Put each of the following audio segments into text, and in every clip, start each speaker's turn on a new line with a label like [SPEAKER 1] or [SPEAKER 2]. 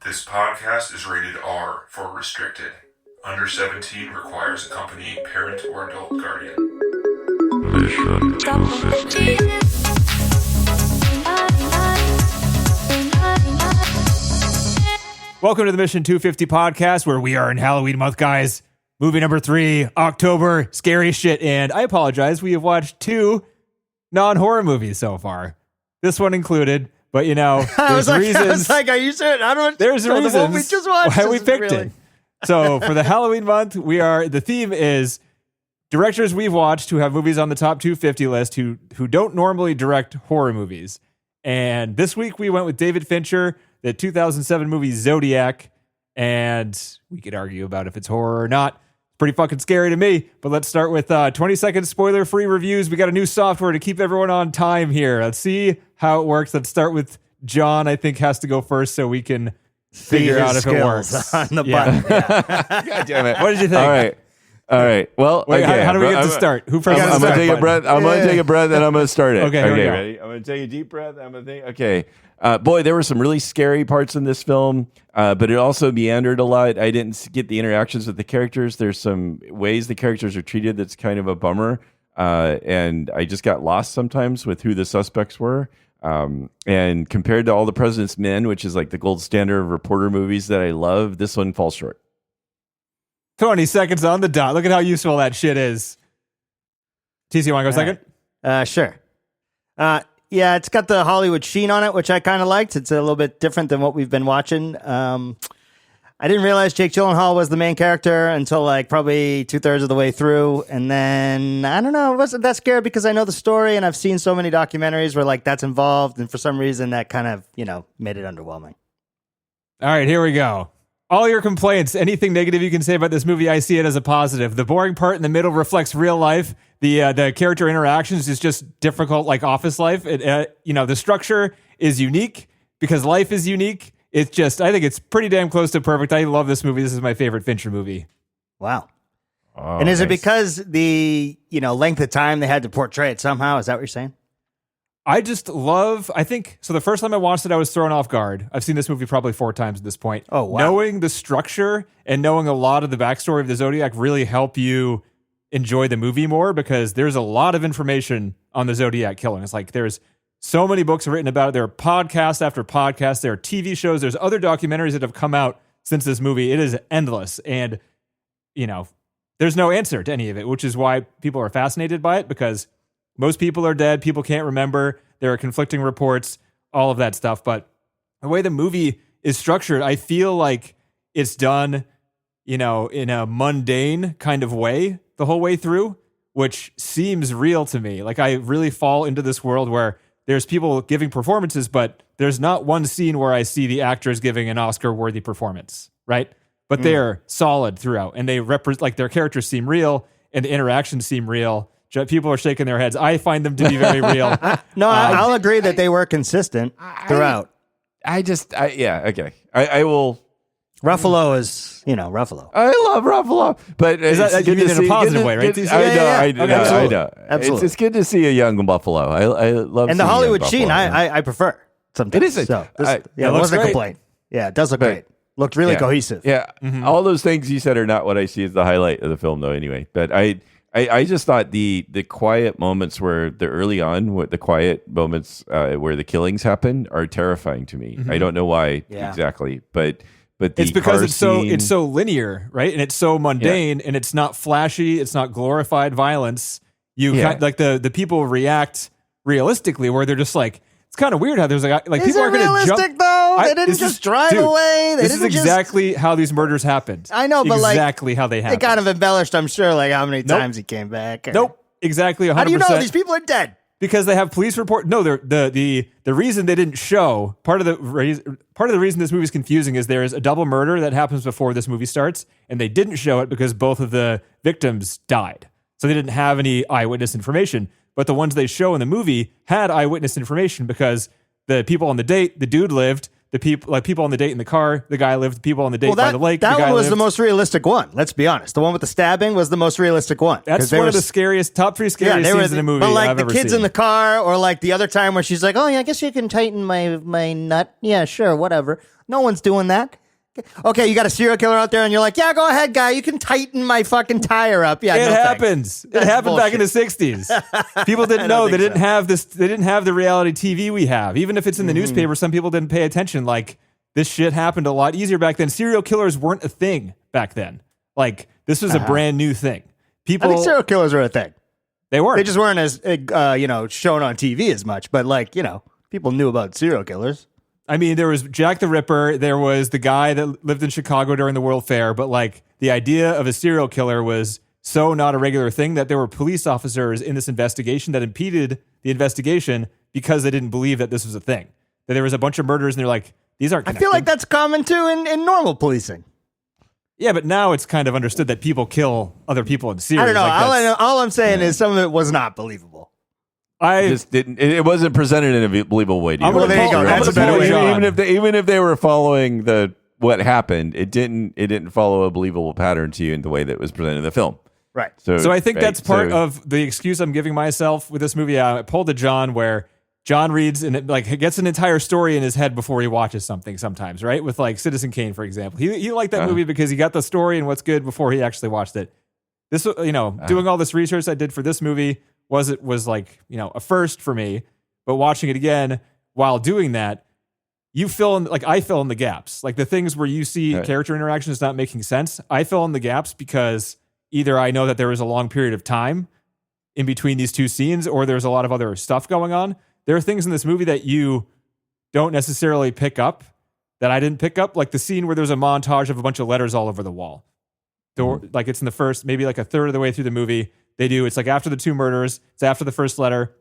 [SPEAKER 1] This podcast is rated R for restricted. Under 17 requires accompanying parent or adult guardian. Mission 250.
[SPEAKER 2] Welcome to the Mission 250 podcast, where we are in Halloween month, guys. Movie number 3, October, scary shit. And I apologize, we have watched 2 non-horror movies so far. This one included, but you know, there's reasons.
[SPEAKER 3] I was like, are you sure? I don't.
[SPEAKER 2] There's reasons
[SPEAKER 3] the one we just watched
[SPEAKER 2] why we picked it. So for the Halloween month, the theme is directors we've watched who have movies on the top 250 list who don't normally direct horror movies. And this week we went with David Fincher, the 2007 movie Zodiac, and we could argue about if it's horror or not. It's pretty fucking scary to me, but let's start with 20-second spoiler-free reviews. We got a new software to keep everyone on time here. Let's see how it works. Let's start with John, I think, has to go first so we can figure out if it works.
[SPEAKER 3] On the button. Yeah.
[SPEAKER 2] God damn it. What did you think?
[SPEAKER 4] All right. Well,
[SPEAKER 2] wait,
[SPEAKER 4] okay.
[SPEAKER 2] how do we get to start? Who first?
[SPEAKER 4] I'm going to take a breath. I'm going to take a breath and I'm going to start it.
[SPEAKER 2] Okay,
[SPEAKER 4] ready? I'm going to take a deep breath. I'm going to think. Okay. Boy, there were some really scary parts in this film, but it also meandered a lot. I didn't get the interactions with the characters. There's some ways the characters are treated that's kind of a bummer, and I just got lost sometimes with who the suspects were. And compared to All the President's Men, which is like the gold standard of reporter movies that I love, this one falls short.
[SPEAKER 2] 20 seconds on the dot. Look at how useful that shit is. TC, you want to go second?
[SPEAKER 3] Sure. Yeah, it's got the Hollywood sheen on it, which I kind of liked. It's a little bit different than what we've been watching. I didn't realize Jake Gyllenhaal was the main character until like probably 2/3 of the way through. And then, I don't know, I wasn't that scared because I know the story and I've seen so many documentaries where like that's involved. And for some reason that kind of, made it underwhelming.
[SPEAKER 2] All right, here we go. All your complaints, anything negative you can say about this movie, I see it as a positive. The boring part in the middle reflects real life. The character interactions is just difficult, like office life. The structure is unique because life is unique. It's just, I think it's pretty damn close to perfect. I love this movie. This is my favorite Fincher movie.
[SPEAKER 3] Wow.
[SPEAKER 4] Oh,
[SPEAKER 3] and is it
[SPEAKER 4] nice.
[SPEAKER 3] because the, length of time they had to portray it somehow? Is that what you're saying?
[SPEAKER 2] I think, so the first time I watched it, I was thrown off guard. I've seen this movie probably 4 times at this point.
[SPEAKER 3] Oh, wow.
[SPEAKER 2] Knowing the structure and knowing a lot of the backstory of the Zodiac really help you enjoy the movie more because there's a lot of information on the Zodiac killing. It's like there's so many books written about it. There are podcasts after podcasts. There are TV shows. There's other documentaries that have come out since this movie. It is endless. And, there's no answer to any of it, which is why people are fascinated by it because most people are dead. People can't remember. There are conflicting reports, all of that stuff. But the way the movie is structured, I feel like it's done, in a mundane kind of way the whole way through, which seems real to me. Like I really fall into this world where there's people giving performances, but there's not one scene where I see the actors giving an Oscar-worthy performance, right? But they're solid throughout, and they like their characters seem real, and the interactions seem real. People are shaking their heads. I find them to be very real.
[SPEAKER 3] I'll agree that they were consistent throughout.
[SPEAKER 4] Okay. I will.
[SPEAKER 3] Ruffalo is, Ruffalo.
[SPEAKER 4] I love Ruffalo, but
[SPEAKER 2] is that
[SPEAKER 4] good
[SPEAKER 2] you mean
[SPEAKER 4] to
[SPEAKER 2] in
[SPEAKER 4] see,
[SPEAKER 2] a positive way, right?
[SPEAKER 4] I
[SPEAKER 3] Absolutely.
[SPEAKER 4] know.
[SPEAKER 3] Absolutely.
[SPEAKER 4] It's good to see a young Buffalo. I love
[SPEAKER 3] And the
[SPEAKER 4] seeing
[SPEAKER 3] Hollywood
[SPEAKER 4] young
[SPEAKER 3] sheen,
[SPEAKER 4] Buffalo.
[SPEAKER 3] I prefer sometimes.
[SPEAKER 4] It is.
[SPEAKER 3] So
[SPEAKER 4] it
[SPEAKER 3] it
[SPEAKER 2] looks
[SPEAKER 3] wasn't a
[SPEAKER 2] great.
[SPEAKER 3] complaint. Yeah, it does look great. Looked really cohesive.
[SPEAKER 4] Yeah, all those things you said are not what I see as the highlight of the film, though. Anyway, but I just thought the quiet moments where the early on, the quiet moments where the killings happen are terrifying to me. I don't know why exactly, but the
[SPEAKER 2] it's because
[SPEAKER 4] car
[SPEAKER 2] it's so linear, right? And it's so mundane, and it's not flashy. It's not glorified violence. Like the people react realistically, where they're just like, it's kind of weird how there's like
[SPEAKER 3] Is
[SPEAKER 2] people
[SPEAKER 3] it
[SPEAKER 2] are going to
[SPEAKER 3] realistic
[SPEAKER 2] jump.
[SPEAKER 3] though? They didn't just drive away.
[SPEAKER 2] This is exactly how these murders happened.
[SPEAKER 3] I know, but
[SPEAKER 2] exactly how they happened.
[SPEAKER 3] They kind of embellished, I'm sure, like how many times he came back.
[SPEAKER 2] Nope, exactly 100%.
[SPEAKER 3] How do you know these people are dead?
[SPEAKER 2] Because they have police report. No, the reason they didn't show part of the reason this movie is confusing is there is a double murder that happens before this movie starts, and they didn't show it because both of the victims died, so they didn't have any eyewitness information. But the ones they show in the movie had eyewitness information because the people on the date, the dude lived, the people on the date in the car, the guy lived, people on the date by the lake.
[SPEAKER 3] That
[SPEAKER 2] the guy
[SPEAKER 3] one was
[SPEAKER 2] lived.
[SPEAKER 3] the most realistic one. Let's be honest. The one with the stabbing was the most realistic one.
[SPEAKER 2] That's one of the scariest, top 3 scariest scenes in a movie.
[SPEAKER 3] But like
[SPEAKER 2] I've
[SPEAKER 3] the
[SPEAKER 2] ever
[SPEAKER 3] kids
[SPEAKER 2] seen.
[SPEAKER 3] in the car, or like the other time where she's like, "Oh yeah, I guess you can tighten my nut." Yeah, sure, whatever. No one's doing that. Okay, you got a serial killer out there, and you're like, "Yeah, go ahead, guy. You can tighten my fucking tire up." Yeah,
[SPEAKER 2] it
[SPEAKER 3] no
[SPEAKER 2] happens.
[SPEAKER 3] Thanks.
[SPEAKER 2] It happened back in the 60s. People didn't know. They didn't have this. They didn't have the reality TV we have. Even if it's in the newspaper, some people didn't pay attention. Like, this shit happened a lot easier back then. Serial killers weren't a thing back then. Like, this was a brand new thing.
[SPEAKER 3] I think serial killers were a thing.
[SPEAKER 2] They weren't.
[SPEAKER 3] They just weren't as shown on TV as much. But like, people knew about serial killers.
[SPEAKER 2] I mean, there was Jack the Ripper. There was the guy that lived in Chicago during the World Fair. But like, the idea of a serial killer was so not a regular thing that there were police officers in this investigation that impeded the investigation because they didn't believe that this was a thing. That there was a bunch of murders, and they're like, these aren't connected.
[SPEAKER 3] I feel like that's common too in normal policing.
[SPEAKER 2] Yeah, but now it's kind of understood that people kill other people in series.
[SPEAKER 3] I don't know.
[SPEAKER 2] Like,
[SPEAKER 3] all I'm saying is some of it was not believable.
[SPEAKER 2] I
[SPEAKER 4] just didn't. It wasn't presented in a believable way to you.
[SPEAKER 3] Well, there you go. That's a better way.
[SPEAKER 4] Even if they were following what happened, it didn't follow a believable pattern to you in the way that was presented in the film.
[SPEAKER 3] Right.
[SPEAKER 2] So I think that's part of the excuse I'm giving myself with this movie. I pulled a John where John reads and it gets an entire story in his head before he watches something sometimes, right? With like Citizen Kane, for example. He liked that movie because he got the story and what's good before he actually watched it. This, doing all this research I did for this movie was like, a first for me. But watching it again while doing that, I fill in the gaps. Like the things where you see character interactions not making sense, I fill in the gaps because either I know that there was a long period of time in between these two scenes or there's a lot of other stuff going on. There are things in this movie that you don't necessarily pick up that I didn't pick up, like the scene where there's a montage of a bunch of letters all over the wall. Like it's in the first, maybe like a third of the way through the movie. It's like after the 2 murders, it's after the first letter.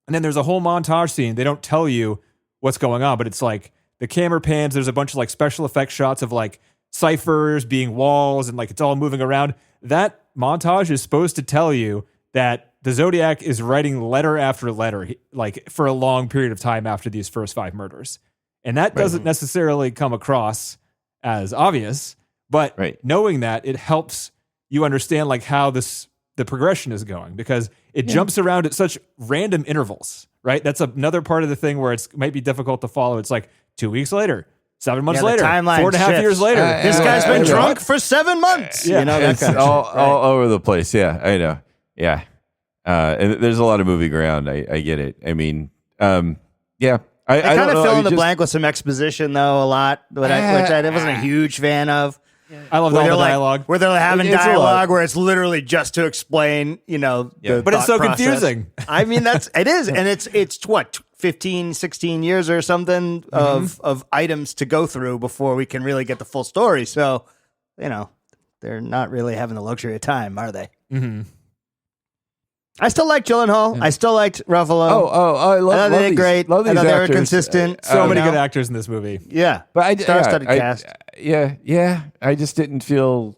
[SPEAKER 2] And then there's a whole montage scene. They don't tell you what's going on, but it's like the camera pans. There's a bunch of like special effects shots of like ciphers being walls and like it's all moving around. That montage is supposed to tell you that the Zodiac is writing letter after letter, like for a long period of time after these first 5 murders. And that doesn't necessarily come across as obvious, but knowing that, it helps you understand like how the progression is going because it jumps around at such random intervals, right? That's another part of the thing where it might be difficult to follow. It's like 2 weeks later, 7 months later, 4.5 years later.
[SPEAKER 3] This guy's been drunk for 7 months.
[SPEAKER 2] Yeah.
[SPEAKER 3] That
[SPEAKER 4] it's
[SPEAKER 3] kind of
[SPEAKER 4] all over the place. Yeah, I know. Yeah. And there's a lot of moving around. I get it. I mean, yeah.
[SPEAKER 3] I kind of fill in the blank with some exposition though a lot, which I wasn't a huge fan of.
[SPEAKER 2] I love all the dialogue.
[SPEAKER 3] Where they're having dialogue where it's literally just to explain,
[SPEAKER 2] but it's so confusing.
[SPEAKER 3] I mean, it is. And it's what, 15, 16 years or something of items to go through before we can really get the full story. So, they're not really having the luxury of time, are they?
[SPEAKER 2] Mm-hmm.
[SPEAKER 3] I still like Gyllenhaal. I still liked Ruffalo.
[SPEAKER 4] I love
[SPEAKER 3] they did great.
[SPEAKER 4] Love these
[SPEAKER 3] I thought they were
[SPEAKER 4] actors.
[SPEAKER 3] consistent.
[SPEAKER 2] So many good actors in this movie.
[SPEAKER 3] Yeah.
[SPEAKER 4] But
[SPEAKER 3] star-studded cast.
[SPEAKER 4] Yeah. I just didn't feel,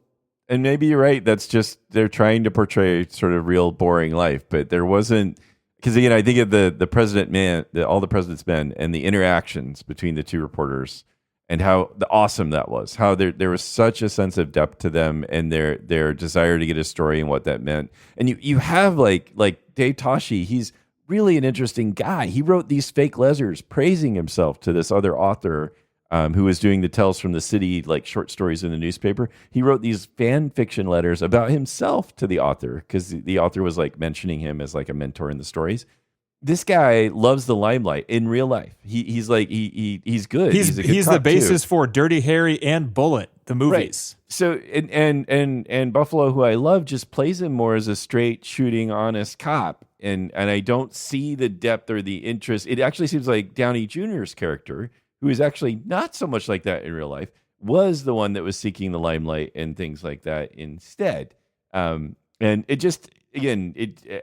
[SPEAKER 4] and maybe you're right. That's just, they're trying to portray sort of real boring life, but there wasn't, because again, I think of the President Man, All the President's Men, and the interactions between the 2 reporters, and how awesome that was. How there was such a sense of depth to them, and their desire to get a story and what that meant. And you have like Dave Toschi. He's really an interesting guy. He wrote these fake letters praising himself to this other author who was doing the Tales from the City, like short stories in the newspaper. He wrote these fan fiction letters about himself to the author because the author was like mentioning him as like a mentor in the stories. This guy loves the limelight in real life. He's good. He's a good
[SPEAKER 2] the basis
[SPEAKER 4] too.
[SPEAKER 2] for Dirty Harry and Bullet, the movies.
[SPEAKER 4] Right. So and Buffalo, who I love, just plays him more as a straight shooting, honest cop. And I don't see the depth or the interest. It actually seems like Downey Jr.'s character, who is actually not so much like that in real life, was the one that was seeking the limelight and things like that instead. And it just, again,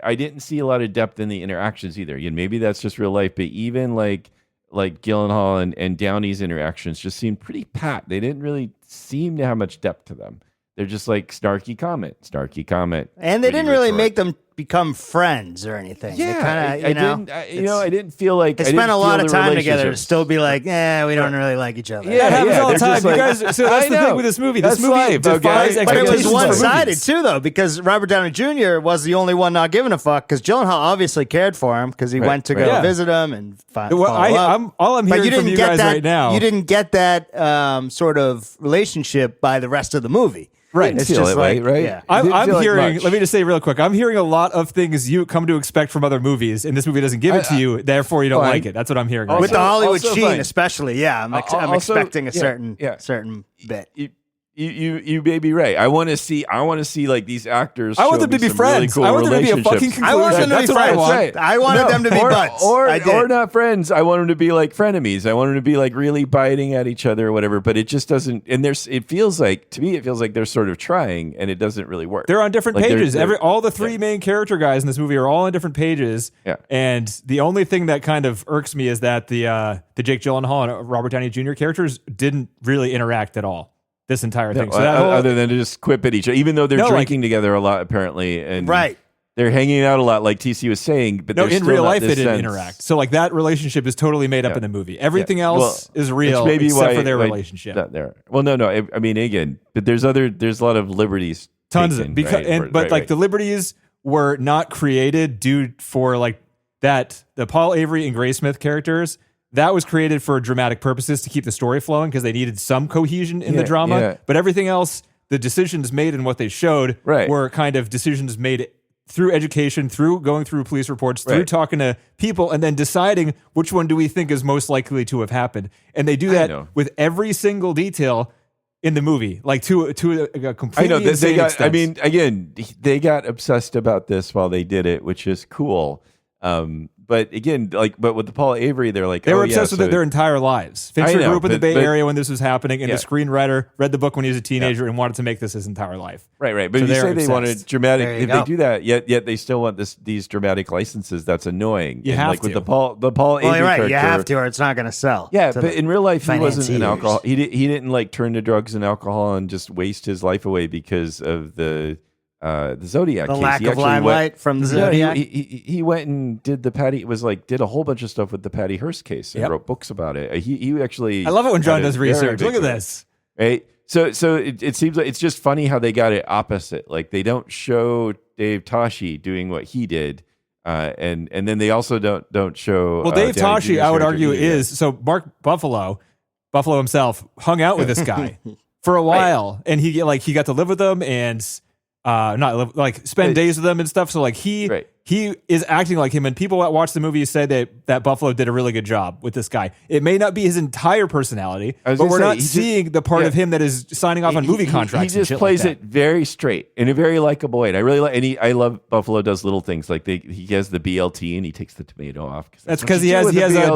[SPEAKER 4] I didn't see a lot of depth in the interactions either. Again, maybe that's just real life, but even like Gyllenhaal and Downey's interactions just seemed pretty pat. They didn't really seem to have much depth to them. They're just like snarky comment.
[SPEAKER 3] And they didn't really make them become friends or anything.
[SPEAKER 4] Yeah,
[SPEAKER 3] they kind of,
[SPEAKER 4] I didn't feel like
[SPEAKER 3] they
[SPEAKER 4] I didn't
[SPEAKER 3] spent a lot
[SPEAKER 4] feel
[SPEAKER 3] of
[SPEAKER 4] the
[SPEAKER 3] time together to
[SPEAKER 4] relationships.
[SPEAKER 3] still be like, we don't really like each other.
[SPEAKER 2] That happens all the
[SPEAKER 4] they're
[SPEAKER 2] time.
[SPEAKER 4] just
[SPEAKER 2] You
[SPEAKER 4] like-
[SPEAKER 2] guys, so that's
[SPEAKER 4] I
[SPEAKER 2] the
[SPEAKER 4] know.
[SPEAKER 2] thing with this movie.
[SPEAKER 4] That's
[SPEAKER 2] This movie
[SPEAKER 4] life, okay?
[SPEAKER 2] defies
[SPEAKER 3] But it
[SPEAKER 2] expectations.
[SPEAKER 3] was
[SPEAKER 2] for
[SPEAKER 3] one-sided
[SPEAKER 2] movies.
[SPEAKER 3] too, though, because Robert Downey Jr. was the only one not giving a fuck. Because Gyllenhaal obviously cared for him because he
[SPEAKER 4] Right,
[SPEAKER 3] went to
[SPEAKER 4] right.
[SPEAKER 3] go
[SPEAKER 2] Yeah.
[SPEAKER 3] visit him and
[SPEAKER 2] Well,
[SPEAKER 3] follow up.
[SPEAKER 2] all I'm
[SPEAKER 3] But
[SPEAKER 2] hearing from you guys
[SPEAKER 3] that
[SPEAKER 2] right now.
[SPEAKER 3] You didn't get that sort of relationship by the rest of the movie.
[SPEAKER 2] Right.
[SPEAKER 3] It's
[SPEAKER 4] feel
[SPEAKER 3] just
[SPEAKER 4] that way,
[SPEAKER 3] like,
[SPEAKER 4] right?
[SPEAKER 3] yeah.
[SPEAKER 4] It didn't
[SPEAKER 2] I'm
[SPEAKER 4] feel like
[SPEAKER 2] hearing.
[SPEAKER 4] much.
[SPEAKER 2] Let me just say real quick. I'm hearing a lot of things you come to expect from other movies, and this movie doesn't give it to you. Therefore, you don't
[SPEAKER 4] Fine.
[SPEAKER 2] like it. That's what I'm hearing.
[SPEAKER 3] With the
[SPEAKER 2] now.
[SPEAKER 3] Hollywood
[SPEAKER 4] also
[SPEAKER 3] sheen,
[SPEAKER 4] fine.
[SPEAKER 3] especially, yeah, I'm
[SPEAKER 4] Also-
[SPEAKER 3] expecting a
[SPEAKER 4] yeah,
[SPEAKER 3] certain
[SPEAKER 4] yeah.
[SPEAKER 3] certain bit.
[SPEAKER 4] You may be right. I want to see like these actors.
[SPEAKER 2] I want
[SPEAKER 4] show
[SPEAKER 2] them to
[SPEAKER 4] me
[SPEAKER 2] be
[SPEAKER 4] some really
[SPEAKER 2] friends.
[SPEAKER 4] cool
[SPEAKER 2] I want them to be a
[SPEAKER 4] relationships.
[SPEAKER 2] fucking conclusion.
[SPEAKER 3] I want them to
[SPEAKER 2] That's
[SPEAKER 3] be
[SPEAKER 2] what I
[SPEAKER 3] friends.
[SPEAKER 2] want.
[SPEAKER 3] Right. I wanted them to be buds. I did.
[SPEAKER 4] Or not friends. I want them to be like frenemies. I want them to be like really biting at each other or whatever. But it just doesn't. And it feels like they're sort of trying, and it doesn't really work.
[SPEAKER 2] They're on different
[SPEAKER 4] Like,
[SPEAKER 2] pages.
[SPEAKER 4] they're-
[SPEAKER 2] All the three main character guys in this movie are all on different pages.
[SPEAKER 4] Yeah.
[SPEAKER 2] And the only thing that kind of irks me is that the Jake Gyllenhaal and Robert Downey Jr. characters didn't really interact at all this entire thing. So that whole,
[SPEAKER 4] other than to just quip at each other, even though they're
[SPEAKER 2] No, like-
[SPEAKER 4] drinking together a lot apparently, and
[SPEAKER 3] Right.
[SPEAKER 4] they're hanging out a lot, like TC was saying. But
[SPEAKER 2] no,
[SPEAKER 4] there's
[SPEAKER 2] in
[SPEAKER 4] still
[SPEAKER 2] real
[SPEAKER 4] not
[SPEAKER 2] life they
[SPEAKER 4] this
[SPEAKER 2] didn't
[SPEAKER 4] sense.
[SPEAKER 2] interact. So like that relationship is totally made up
[SPEAKER 4] Yeah.
[SPEAKER 2] in the movie. Everything
[SPEAKER 4] Yeah.
[SPEAKER 2] else is real
[SPEAKER 4] It's maybe
[SPEAKER 2] except
[SPEAKER 4] why-
[SPEAKER 2] for their
[SPEAKER 4] why
[SPEAKER 2] relationship.
[SPEAKER 4] not there. Well, no. I mean, again, but there's a lot of liberties.
[SPEAKER 2] Tons
[SPEAKER 4] taken,
[SPEAKER 2] of because
[SPEAKER 4] right?
[SPEAKER 2] but like the liberties were not created due for like that the Paul Avery and Grace Smith characters. That was created for dramatic purposes to keep the story flowing because they needed some cohesion in the
[SPEAKER 4] Yeah,
[SPEAKER 2] drama.
[SPEAKER 4] yeah.
[SPEAKER 2] But everything else, the decisions made and what they showed
[SPEAKER 4] Right.
[SPEAKER 2] were kind of decisions made through education, through going through police reports, through
[SPEAKER 4] Right.
[SPEAKER 2] talking to people, and then deciding which one do we think is most likely to have happened. And they do that
[SPEAKER 4] know.
[SPEAKER 2] with every single detail in the movie, like to a completely
[SPEAKER 4] I know they
[SPEAKER 2] insane
[SPEAKER 4] got.
[SPEAKER 2] extent.
[SPEAKER 4] I mean, again, they got obsessed about this while they did it, which is cool. But again, but with the Paul Avery, they're like
[SPEAKER 2] they were
[SPEAKER 4] oh,
[SPEAKER 2] obsessed
[SPEAKER 4] yeah,
[SPEAKER 2] with it
[SPEAKER 4] so-
[SPEAKER 2] their entire lives.
[SPEAKER 4] I
[SPEAKER 2] Fincher
[SPEAKER 4] know,
[SPEAKER 2] grew up in the
[SPEAKER 4] but-
[SPEAKER 2] Bay
[SPEAKER 4] but-
[SPEAKER 2] Area when this was happening, and
[SPEAKER 4] Yeah.
[SPEAKER 2] the screenwriter read the book when he was a teenager and wanted to make this his entire life.
[SPEAKER 4] Right. But
[SPEAKER 2] So
[SPEAKER 4] if you
[SPEAKER 2] they're
[SPEAKER 4] say they wanted
[SPEAKER 2] obsessed.
[SPEAKER 4] dramatic,
[SPEAKER 3] There you
[SPEAKER 4] if
[SPEAKER 3] go.
[SPEAKER 4] they do that, yet they still want these dramatic licenses. That's annoying.
[SPEAKER 2] You
[SPEAKER 4] and
[SPEAKER 2] have
[SPEAKER 4] like with
[SPEAKER 2] to.
[SPEAKER 4] the Paul
[SPEAKER 3] Well,
[SPEAKER 4] Avery
[SPEAKER 3] you're right.
[SPEAKER 4] character.
[SPEAKER 3] You have to, or it's not going to sell.
[SPEAKER 4] Yeah,
[SPEAKER 3] to
[SPEAKER 4] but
[SPEAKER 3] the
[SPEAKER 4] in real life, he wasn't an
[SPEAKER 3] financiers.
[SPEAKER 4] alcohol. He didn't like turn to drugs and alcohol and just waste his life away because of the Zodiac
[SPEAKER 3] The
[SPEAKER 4] case.
[SPEAKER 3] lack
[SPEAKER 4] He
[SPEAKER 3] of
[SPEAKER 4] actually
[SPEAKER 3] limelight from the
[SPEAKER 4] Yeah,
[SPEAKER 3] Zodiac.
[SPEAKER 4] he went and did did a whole bunch of stuff with the Patty Hearst case and
[SPEAKER 2] Yep.
[SPEAKER 4] wrote books about it. He actually.
[SPEAKER 2] I love it when John
[SPEAKER 4] had a
[SPEAKER 2] does
[SPEAKER 4] very
[SPEAKER 2] research.
[SPEAKER 4] big
[SPEAKER 2] Look at
[SPEAKER 4] career.
[SPEAKER 2] this.
[SPEAKER 4] Right. So it seems like it's just funny how they got it opposite. Like they don't show Dave Toschi doing what he did, and then they also don't show.
[SPEAKER 2] Well, Dave
[SPEAKER 4] Downey
[SPEAKER 2] Toschi,
[SPEAKER 4] Jr.'s
[SPEAKER 2] I would
[SPEAKER 4] character
[SPEAKER 2] argue,
[SPEAKER 4] either.
[SPEAKER 2] is so Mark Buffalo himself hung out with this guy for a while, and he got to live with him and not live, like spend
[SPEAKER 4] Right.
[SPEAKER 2] days with them and stuff. So like he is acting like him, and people that watch the movie say that Buffalo did a really good job with this guy. It may not be his entire personality,
[SPEAKER 4] I was
[SPEAKER 2] but
[SPEAKER 4] gonna
[SPEAKER 2] we're
[SPEAKER 4] say,
[SPEAKER 2] not
[SPEAKER 4] he just-
[SPEAKER 2] seeing the part
[SPEAKER 4] yeah.
[SPEAKER 2] of him that is signing off on movie contracts.
[SPEAKER 4] He
[SPEAKER 2] and
[SPEAKER 4] just
[SPEAKER 2] shit
[SPEAKER 4] plays
[SPEAKER 2] like that.
[SPEAKER 4] it very straight in a very likable way. And I really like. And I love Buffalo does little things like he has the BLT and he takes the tomato off.
[SPEAKER 2] That's
[SPEAKER 4] what
[SPEAKER 2] because
[SPEAKER 4] you
[SPEAKER 2] he
[SPEAKER 4] do
[SPEAKER 2] has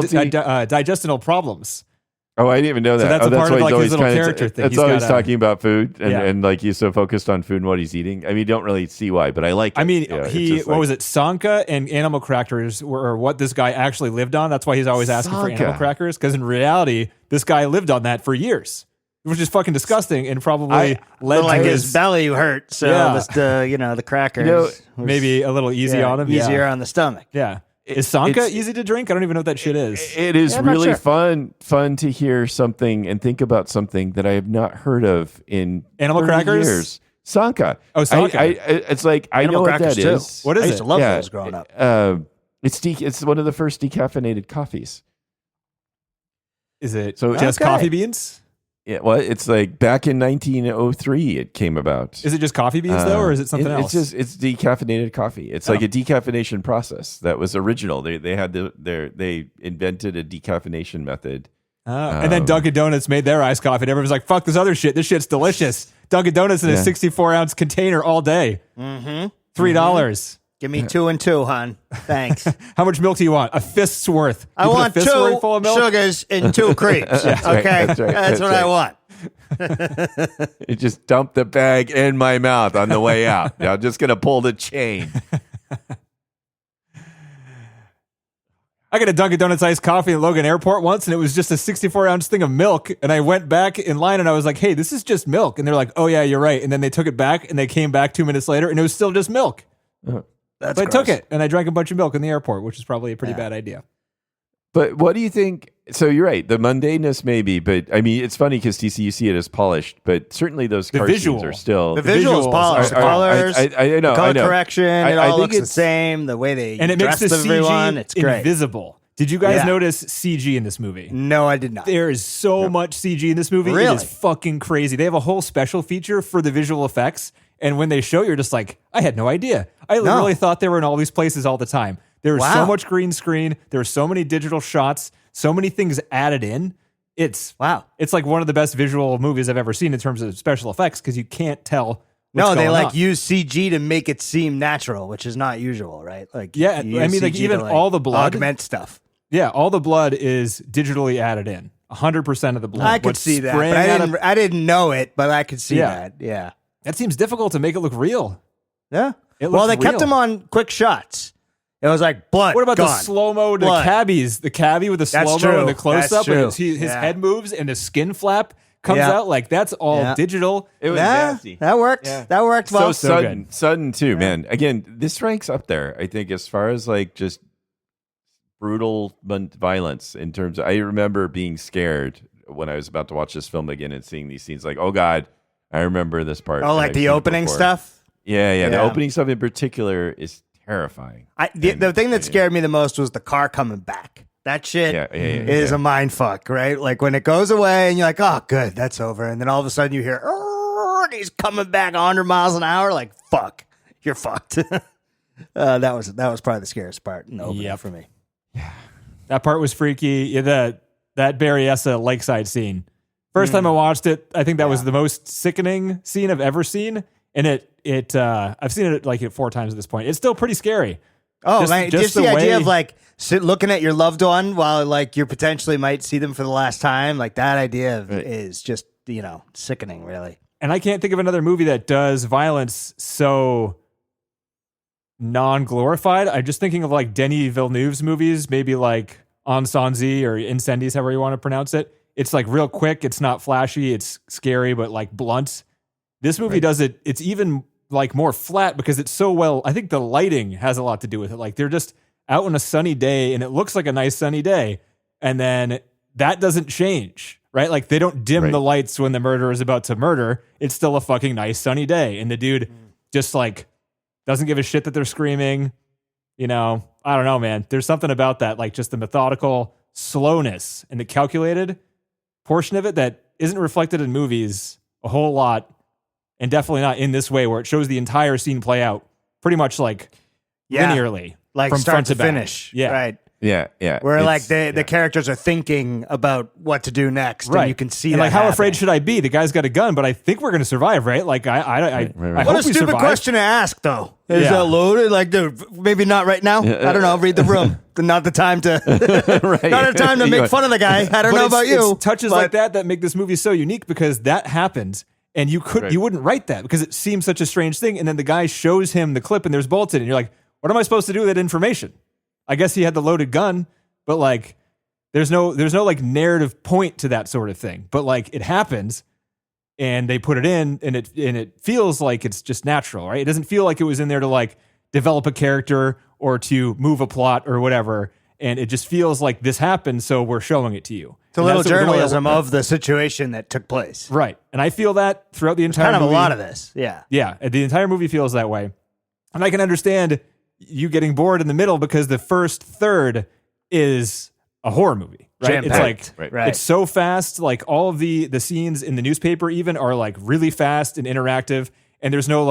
[SPEAKER 4] with the BLT.
[SPEAKER 2] digestional problems.
[SPEAKER 4] Oh, I didn't even know that.
[SPEAKER 2] that's a
[SPEAKER 4] that's
[SPEAKER 2] part of,
[SPEAKER 4] why
[SPEAKER 2] like,
[SPEAKER 4] he's
[SPEAKER 2] his
[SPEAKER 4] always
[SPEAKER 2] little
[SPEAKER 4] kinda-
[SPEAKER 2] character thing.
[SPEAKER 4] That's
[SPEAKER 2] He's
[SPEAKER 4] always
[SPEAKER 2] got a-
[SPEAKER 4] talking about food
[SPEAKER 2] Yeah.
[SPEAKER 4] and like he's so focused on food and what he's eating. I mean, you don't really see why, but I like it.
[SPEAKER 2] I mean,
[SPEAKER 4] You know, it's
[SPEAKER 2] he
[SPEAKER 4] just
[SPEAKER 2] what
[SPEAKER 4] like-
[SPEAKER 2] was it? Sanka and animal crackers were what this guy actually lived on. That's why he's always asking for
[SPEAKER 4] Sanka.
[SPEAKER 2] animal crackers, because in reality, this guy lived on that for years, which is fucking disgusting and probably led
[SPEAKER 3] like
[SPEAKER 2] to
[SPEAKER 3] his belly hurt, so
[SPEAKER 2] Yeah.
[SPEAKER 3] the crackers was
[SPEAKER 2] maybe a little easy on him.
[SPEAKER 3] easier
[SPEAKER 2] Yeah.
[SPEAKER 3] on the stomach.
[SPEAKER 2] Yeah. Is Sanka
[SPEAKER 4] it's-
[SPEAKER 2] easy to drink? I don't even know what that shit is.
[SPEAKER 4] It is
[SPEAKER 3] I'm not
[SPEAKER 4] really
[SPEAKER 3] sure.
[SPEAKER 4] fun to hear something and think about something that I have not heard of in
[SPEAKER 2] Animal
[SPEAKER 4] 30
[SPEAKER 2] crackers?
[SPEAKER 4] years. Sanka.
[SPEAKER 2] Oh, Sanka.
[SPEAKER 4] It's like I
[SPEAKER 3] Animal
[SPEAKER 4] know what
[SPEAKER 3] crackers
[SPEAKER 4] that
[SPEAKER 3] too.
[SPEAKER 4] is.
[SPEAKER 2] What is
[SPEAKER 3] I used
[SPEAKER 2] it?
[SPEAKER 3] to love
[SPEAKER 4] Yeah.
[SPEAKER 3] those growing up.
[SPEAKER 4] It's one of the first decaffeinated coffees.
[SPEAKER 2] Is it
[SPEAKER 4] So-
[SPEAKER 2] just
[SPEAKER 3] Okay.
[SPEAKER 2] coffee beans?
[SPEAKER 4] Yeah, well, it's like back in 1903 it came about.
[SPEAKER 2] Is it just coffee beans though, or is it something else?
[SPEAKER 4] It's decaffeinated coffee. It's like a decaffeination process that was original. They had they invented a decaffeination method.
[SPEAKER 2] And then Dunkin' Donuts made their iced coffee, and everyone's like, "Fuck this other shit. This shit's delicious." Dunkin' Donuts in a
[SPEAKER 4] Yeah.
[SPEAKER 2] 64-ounce container all day.
[SPEAKER 3] Mm-hmm.
[SPEAKER 2] $3.
[SPEAKER 3] Give me 2 and 2, hon. Thanks.
[SPEAKER 2] How much milk do you want? A fist's worth.
[SPEAKER 3] I
[SPEAKER 2] You put a
[SPEAKER 3] want
[SPEAKER 2] fist's
[SPEAKER 3] 2
[SPEAKER 2] worth full of milk?
[SPEAKER 3] sugars and 2 creeps.
[SPEAKER 4] right,
[SPEAKER 3] Okay,
[SPEAKER 4] that's right,
[SPEAKER 3] that's what
[SPEAKER 4] right.
[SPEAKER 3] I want.
[SPEAKER 4] It just dumped the bag in my mouth on the way out. Now I'm just gonna pull the chain.
[SPEAKER 2] I got a Dunkin' Donuts iced coffee at Logan Airport once, and it was just a 64-ounce thing of milk. And I went back in line, and I was like, "Hey, this is just milk." And they're like, "Oh yeah, you're right." And then they took it back, and they came back 2 minutes later, and it was still just milk.
[SPEAKER 3] That's
[SPEAKER 2] But I took
[SPEAKER 3] gross.
[SPEAKER 2] it, and I drank a bunch of milk in the airport, which is probably a pretty bad idea.
[SPEAKER 4] But what do you think? So you're right. The mundaneness maybe, but I mean, it's funny because you see it as polished, but certainly those car
[SPEAKER 2] visual.
[SPEAKER 4] scenes are still
[SPEAKER 3] The visuals
[SPEAKER 2] visuals
[SPEAKER 3] polished. The
[SPEAKER 4] are-
[SPEAKER 3] colors,
[SPEAKER 4] I know,
[SPEAKER 3] the color
[SPEAKER 4] I know.
[SPEAKER 3] correction, it
[SPEAKER 4] I
[SPEAKER 3] all
[SPEAKER 4] think
[SPEAKER 3] looks the
[SPEAKER 4] it's-
[SPEAKER 3] same. The way they
[SPEAKER 2] And it makes
[SPEAKER 3] dressed
[SPEAKER 2] the
[SPEAKER 3] everyone,
[SPEAKER 2] CG
[SPEAKER 3] it's great.
[SPEAKER 2] invisible. Did you guys
[SPEAKER 3] Yeah.
[SPEAKER 2] notice CG in this movie?
[SPEAKER 3] No, I did not.
[SPEAKER 2] There is so much CG in this movie. It
[SPEAKER 3] Really?
[SPEAKER 2] is fucking crazy. They have a whole special feature for the visual effects. And when they show, you're just like, I had no idea. I literally thought they were in all these places all the time. There was so
[SPEAKER 3] Wow.
[SPEAKER 2] much green screen. There were so many digital shots, so many things added in. It's like one of the best visual movies I've ever seen in terms of special effects because you can't tell.
[SPEAKER 3] No, they
[SPEAKER 2] going
[SPEAKER 3] like
[SPEAKER 2] on.
[SPEAKER 3] use CG to make it seem natural, which is not usual, right? Like,
[SPEAKER 2] Yeah,
[SPEAKER 3] you
[SPEAKER 2] I
[SPEAKER 3] use
[SPEAKER 2] mean, like,
[SPEAKER 3] CG
[SPEAKER 2] even
[SPEAKER 3] to,
[SPEAKER 2] all the blood-
[SPEAKER 3] augment stuff.
[SPEAKER 2] Yeah, all the blood is digitally added in. 100% of the blood.
[SPEAKER 3] I could
[SPEAKER 2] What's
[SPEAKER 3] see that,
[SPEAKER 2] spraying
[SPEAKER 3] but
[SPEAKER 2] out of-
[SPEAKER 3] I didn't know it, but I could see
[SPEAKER 2] Yeah.
[SPEAKER 3] that. Yeah,
[SPEAKER 2] that seems difficult to make it look real.
[SPEAKER 3] yeah.
[SPEAKER 2] It
[SPEAKER 3] Well,
[SPEAKER 2] looks
[SPEAKER 3] they kept
[SPEAKER 2] real.
[SPEAKER 3] them on quick shots. It was like blood.
[SPEAKER 2] What about the
[SPEAKER 3] gone.
[SPEAKER 2] slow-mo, the
[SPEAKER 3] Blood.
[SPEAKER 2] cabbies? The cabbie with the
[SPEAKER 3] That's
[SPEAKER 2] slow-mo and
[SPEAKER 3] true.
[SPEAKER 2] the close-up,
[SPEAKER 3] That's
[SPEAKER 2] and
[SPEAKER 3] true.
[SPEAKER 2] his
[SPEAKER 3] Yeah.
[SPEAKER 2] head moves and the skin flap comes
[SPEAKER 3] Yeah.
[SPEAKER 2] out. Like, that's all
[SPEAKER 3] Yeah.
[SPEAKER 2] digital.
[SPEAKER 4] It was
[SPEAKER 3] Yeah,
[SPEAKER 4] nasty.
[SPEAKER 3] that worked.
[SPEAKER 4] Yeah.
[SPEAKER 3] That worked well.
[SPEAKER 4] So
[SPEAKER 2] good.
[SPEAKER 4] sudden too, man. Again, this ranks up there. I think as far as like just brutal violence in terms of, I remember being scared when I was about to watch this film again and seeing these scenes like, oh God, I remember this part.
[SPEAKER 3] Oh, like
[SPEAKER 4] I've
[SPEAKER 3] the
[SPEAKER 4] seen it
[SPEAKER 3] opening
[SPEAKER 4] before.
[SPEAKER 3] stuff.
[SPEAKER 4] Yeah. The
[SPEAKER 3] Yeah.
[SPEAKER 4] opening stuff in particular is terrifying.
[SPEAKER 3] The thing that scared me the most was the car coming back. That shit is a mind fuck, right? Like when it goes away and you're like, oh, good, that's over. And then all of a sudden you hear, "Arr," and he's coming back 100 miles an hour. Like, fuck, you're fucked. That was probably the scariest part in the opening for me.
[SPEAKER 2] That part was freaky. Yeah, that Berryessa lakeside scene. First time I watched it, I think that was the most sickening scene I've ever seen. And I've seen it like 4 times at this point. It's still pretty scary.
[SPEAKER 3] Oh,
[SPEAKER 2] Just-
[SPEAKER 3] man,
[SPEAKER 2] just
[SPEAKER 3] just
[SPEAKER 2] the
[SPEAKER 3] the idea
[SPEAKER 2] way-
[SPEAKER 3] of like looking at your loved one while like you potentially might see them for the last time. Like that idea is just, sickening, really.
[SPEAKER 2] And I can't think of another movie that does violence so non-glorified. I'm just thinking of like Denis Villeneuve's movies, maybe like Incendies or Incendies, however you want to pronounce it. It's like real quick. It's not flashy. It's scary, but like blunt. This movie does it. It's even like more flat because it's so well. I think the lighting has a lot to do with it. Like they're just out on a sunny day and it looks like a nice sunny day. And then that doesn't change, right? Like they don't dim the lights when the murderer is about to murder. It's still a fucking nice sunny day. And the dude just like doesn't give a shit that they're screaming. I don't know, man. There's something about that, like just the methodical slowness and the calculated portion of it that isn't reflected in movies a whole lot. And definitely not in this way where it shows the entire scene play out pretty much like linearly.
[SPEAKER 3] Like
[SPEAKER 2] from
[SPEAKER 3] start
[SPEAKER 2] front
[SPEAKER 3] to
[SPEAKER 2] to back.
[SPEAKER 3] finish.
[SPEAKER 2] Yeah.
[SPEAKER 3] Right.
[SPEAKER 4] Yeah.
[SPEAKER 3] Where like
[SPEAKER 4] It's-
[SPEAKER 3] the characters are thinking about what to do next,
[SPEAKER 2] Right.
[SPEAKER 3] and you can see
[SPEAKER 2] and
[SPEAKER 3] that.
[SPEAKER 2] like, how afraid
[SPEAKER 3] happening.
[SPEAKER 2] should I be? The guy's got a gun, but I think we're going to survive, right? Like, I
[SPEAKER 4] right.
[SPEAKER 2] hope
[SPEAKER 3] What a
[SPEAKER 2] we
[SPEAKER 3] stupid
[SPEAKER 2] survive.
[SPEAKER 3] question to ask, though. Is
[SPEAKER 2] Yeah.
[SPEAKER 3] that loaded? Like, dude, maybe not right now. I don't know. Read the room. Not the time to.
[SPEAKER 4] right.
[SPEAKER 3] Not the time to make fun of the guy. I don't know about you.
[SPEAKER 2] It's touches
[SPEAKER 3] but-
[SPEAKER 2] like that make this movie so unique because that happened. And you wouldn't write that because it seems such a strange thing. And then the guy shows him the clip and there's bullets in it. And you're like, what am I supposed to do with that information? I guess he had the loaded gun, but like, there's no like narrative point to that sort of thing. But like, it happens, and they put it in, and it feels like it's just natural, right? It doesn't feel like it was in there to like develop a character or to move a plot or whatever. And it just feels like this happened, so we're showing it to you.
[SPEAKER 3] It's a
[SPEAKER 2] And
[SPEAKER 3] little
[SPEAKER 2] that's the way I
[SPEAKER 3] journalism
[SPEAKER 2] look at it.
[SPEAKER 3] of the situation that took place.
[SPEAKER 2] Right. And I feel that throughout the entire
[SPEAKER 3] Kind of
[SPEAKER 2] movie.
[SPEAKER 3] a lot of this. Yeah.
[SPEAKER 2] Yeah, the entire movie feels that way. And I can understand you getting bored in the middle because the first third is a horror movie, right? It's
[SPEAKER 3] Jam-packed.
[SPEAKER 2] like
[SPEAKER 3] Right.
[SPEAKER 2] it's so fast. Like all of the scenes in the newspaper even are like really fast and interactive, and there's no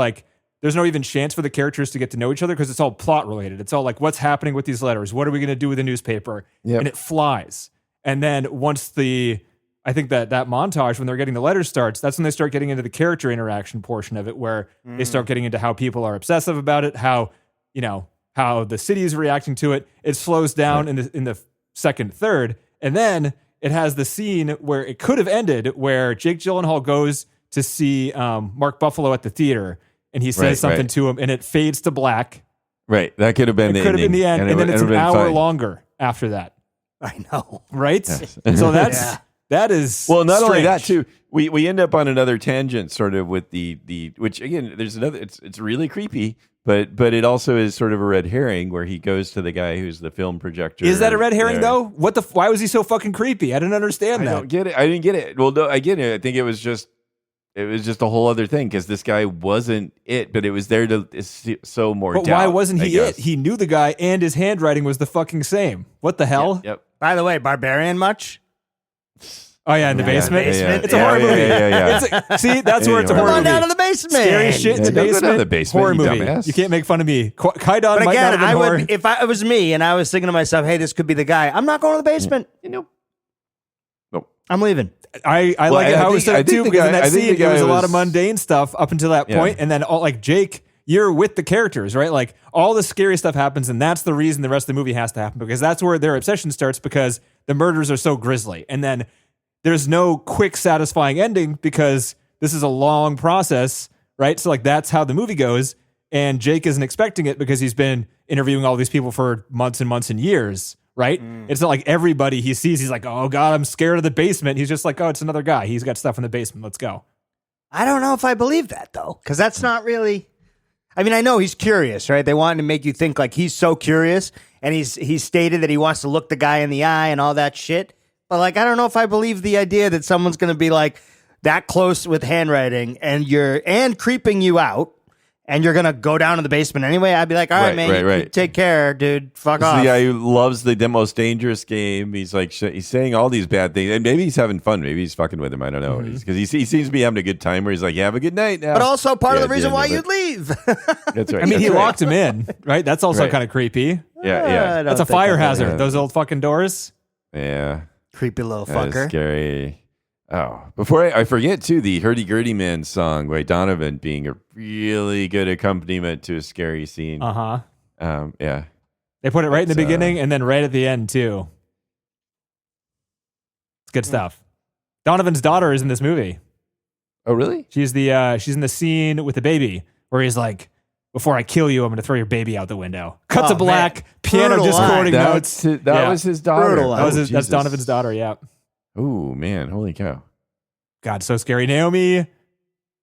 [SPEAKER 2] even chance for the characters to get to know each other because it's all plot related. It's all like, what's happening with these letters? What are we going to do with the newspaper?
[SPEAKER 4] Yep.
[SPEAKER 2] And it flies. And then once I think that montage when they're getting the letters starts, that's when they start getting into the character interaction portion of it, where they start getting into how people are obsessive about it, how the city is reacting to it. It slows down in the second third, and then it has the scene where it could have ended, where Jake Gyllenhaal goes to see Mark Buffalo at the theater, and he says something to him, and it fades to black.
[SPEAKER 4] Right. That could have been
[SPEAKER 2] It
[SPEAKER 4] the
[SPEAKER 2] could have been the end, and then it's an hour
[SPEAKER 4] long.
[SPEAKER 2] longer after that.
[SPEAKER 3] I know.
[SPEAKER 2] Right?
[SPEAKER 4] Yes.
[SPEAKER 2] So that's
[SPEAKER 3] Yeah.
[SPEAKER 2] That is
[SPEAKER 4] Well, not only that
[SPEAKER 2] strange.
[SPEAKER 4] too. We end up on another tangent, sort of with the which again, there's another. It's really creepy, but it also is sort of a red herring where he goes to the guy who's the film projector.
[SPEAKER 2] Is that a red herring though? Why was he so fucking creepy? I didn't understand
[SPEAKER 4] I
[SPEAKER 2] that.
[SPEAKER 4] don't get it. I didn't get it. Well, no, I get it. I think it was just a whole other thing because this guy wasn't it, but it was there to sow more
[SPEAKER 2] But
[SPEAKER 4] doubt.
[SPEAKER 2] why wasn't
[SPEAKER 4] I
[SPEAKER 2] he
[SPEAKER 4] guess.
[SPEAKER 2] it? He knew the guy, and his handwriting was the fucking same. What the hell?
[SPEAKER 4] Yep.
[SPEAKER 3] By the way, Barbarian much?
[SPEAKER 2] Oh yeah, in the basement.
[SPEAKER 3] basement.
[SPEAKER 2] It's a horror movie.
[SPEAKER 4] Yeah.
[SPEAKER 2] See, that's where it's a
[SPEAKER 4] Anyway.
[SPEAKER 2] horror
[SPEAKER 3] Come on
[SPEAKER 2] movie.
[SPEAKER 3] down to the basement.
[SPEAKER 2] Scary shit in the
[SPEAKER 4] Yeah, go down
[SPEAKER 2] basement.
[SPEAKER 4] to the basement,
[SPEAKER 2] Horror
[SPEAKER 4] you
[SPEAKER 2] movie.
[SPEAKER 4] dumbass.
[SPEAKER 2] You can't make fun of me. Kaidon
[SPEAKER 3] But
[SPEAKER 2] might not
[SPEAKER 3] again,
[SPEAKER 2] have been horror.
[SPEAKER 3] if it was me and I was thinking to myself, hey, this could be the guy, I'm not going to the basement.
[SPEAKER 4] Nope.
[SPEAKER 3] I'm leaving.
[SPEAKER 2] I
[SPEAKER 4] Well,
[SPEAKER 2] like it how it was
[SPEAKER 4] I
[SPEAKER 2] set
[SPEAKER 4] think
[SPEAKER 2] too
[SPEAKER 4] the
[SPEAKER 2] because in
[SPEAKER 4] guy-
[SPEAKER 2] that
[SPEAKER 4] I think
[SPEAKER 2] scene
[SPEAKER 4] the
[SPEAKER 2] there was
[SPEAKER 4] guy
[SPEAKER 2] a lot
[SPEAKER 4] was-
[SPEAKER 2] of mundane stuff up until that point, and then all like Jake, you're with the characters, right? Like all the scary stuff happens, and that's the reason the rest of the movie has to happen because that's where their obsession starts because the murders are so grisly, and then there's no quick satisfying ending because this is a long process, right? So like that's how the movie goes, and Jake isn't expecting it because he's been interviewing all these people for months and months and years. Right? It's not like everybody he sees, he's like, oh God, I'm scared of the basement. He's just like, oh, it's another guy. He's got stuff in the basement. Let's go.
[SPEAKER 3] I don't know if I believe that though, because that's not really. I mean, I know he's curious, right? They wanted to make you think like he's so curious, and he's stated that he wants to look the guy in the eye and all that shit. But like, I don't know if I believe the idea that someone's going to be like that close with handwriting and creeping you out, and you're going to go down to the basement anyway. I'd be like, all right, man, you take care, dude. Fuck
[SPEAKER 4] This is
[SPEAKER 3] off.
[SPEAKER 4] the guy who loves the most dangerous game. He's like he's saying all these bad things, and maybe he's having fun. Maybe he's fucking with him. I don't know because he seems to be having a good time. Where he's like, "Yeah, have a good night now."
[SPEAKER 3] But also part of
[SPEAKER 4] Yeah,
[SPEAKER 3] the reason
[SPEAKER 4] yeah,
[SPEAKER 3] why
[SPEAKER 4] no,
[SPEAKER 3] you'd leave.
[SPEAKER 4] That's right.
[SPEAKER 2] I mean, he
[SPEAKER 4] That's right.
[SPEAKER 2] locked him in, right? That's also
[SPEAKER 4] Right.
[SPEAKER 2] kind of creepy.
[SPEAKER 4] Yeah.
[SPEAKER 2] That's a fire hazard.
[SPEAKER 4] Yeah.
[SPEAKER 2] Those old fucking doors.
[SPEAKER 4] Yeah.
[SPEAKER 3] Creepy little
[SPEAKER 4] That is
[SPEAKER 3] fucker.
[SPEAKER 4] scary. Oh, before I forget too, the Hurdy Gurdy Man song by Donovan being a really good accompaniment to a scary scene.
[SPEAKER 2] Uh huh.
[SPEAKER 4] Yeah.
[SPEAKER 2] They put it right in the
[SPEAKER 4] That's,
[SPEAKER 2] beginning and then right at the end too. It's good stuff. Donovan's daughter is in this movie.
[SPEAKER 4] Oh, really?
[SPEAKER 2] She's in the scene with the baby where he's like, "Before I kill you, I'm going to throw your baby out the window." Cut to
[SPEAKER 3] Oh,
[SPEAKER 2] black.
[SPEAKER 3] man.
[SPEAKER 2] Piano
[SPEAKER 3] Brutal
[SPEAKER 2] discording
[SPEAKER 3] line.
[SPEAKER 2] notes.
[SPEAKER 4] That
[SPEAKER 2] Yeah.
[SPEAKER 4] was his daughter.
[SPEAKER 3] Brutal line.
[SPEAKER 2] That's
[SPEAKER 4] Jesus.
[SPEAKER 2] Donovan's daughter. Yeah.
[SPEAKER 4] Oh man, holy cow!
[SPEAKER 2] God, so scary. Naomi.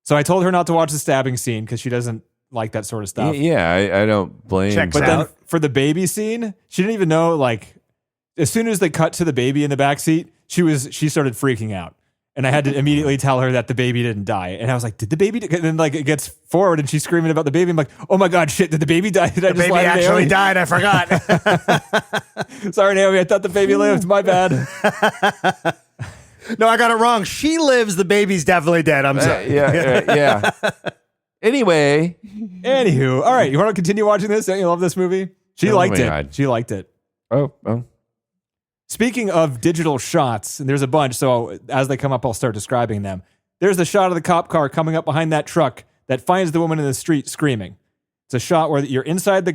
[SPEAKER 2] So I told her not to watch the stabbing scene because she doesn't like that sort of stuff.
[SPEAKER 4] Yeah, I don't blame.
[SPEAKER 3] Checks
[SPEAKER 2] But
[SPEAKER 3] out.
[SPEAKER 2] then for the baby scene, she didn't even know. Like, as soon as they cut to the baby in the backseat, she started freaking out, and I had to immediately tell her that the baby didn't die. And I was like, "Did the baby?" And then like it gets forward, and she's screaming about the baby. I'm like, "Oh my God, shit! Did the baby die? Did I
[SPEAKER 3] The
[SPEAKER 2] just
[SPEAKER 3] baby
[SPEAKER 2] lie to
[SPEAKER 3] actually
[SPEAKER 2] Naomi?"
[SPEAKER 3] died. I forgot.
[SPEAKER 2] Sorry, Naomi. I thought the baby lived. My bad.
[SPEAKER 3] No, I got it wrong. She lives. The baby's definitely dead. I'm sorry.
[SPEAKER 4] Yeah. Anyway,
[SPEAKER 2] Anywho, all right. You want to continue watching this? Don't you love this movie? She
[SPEAKER 4] Oh
[SPEAKER 2] liked
[SPEAKER 4] my
[SPEAKER 2] it.
[SPEAKER 4] God.
[SPEAKER 2] She liked it.
[SPEAKER 4] oh,
[SPEAKER 2] Speaking of digital shots, and there's a bunch, so as they come up, I'll start describing them. There's the shot of the cop car coming up behind that truck that finds the woman in the street screaming. It's a shot where you're inside the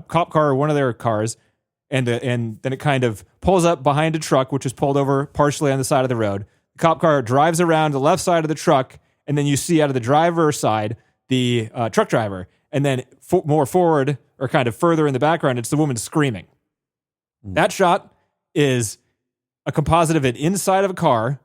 [SPEAKER 2] cop car or one of their cars, and then it kind of pulls up behind a truck, which is pulled over partially on the side of the road. The cop car drives around the left side of the truck, and then you see out of the driver's side the truck driver. And then more forward, or kind of further in the background, it's the woman screaming. That shot is a composite of an inside of a car.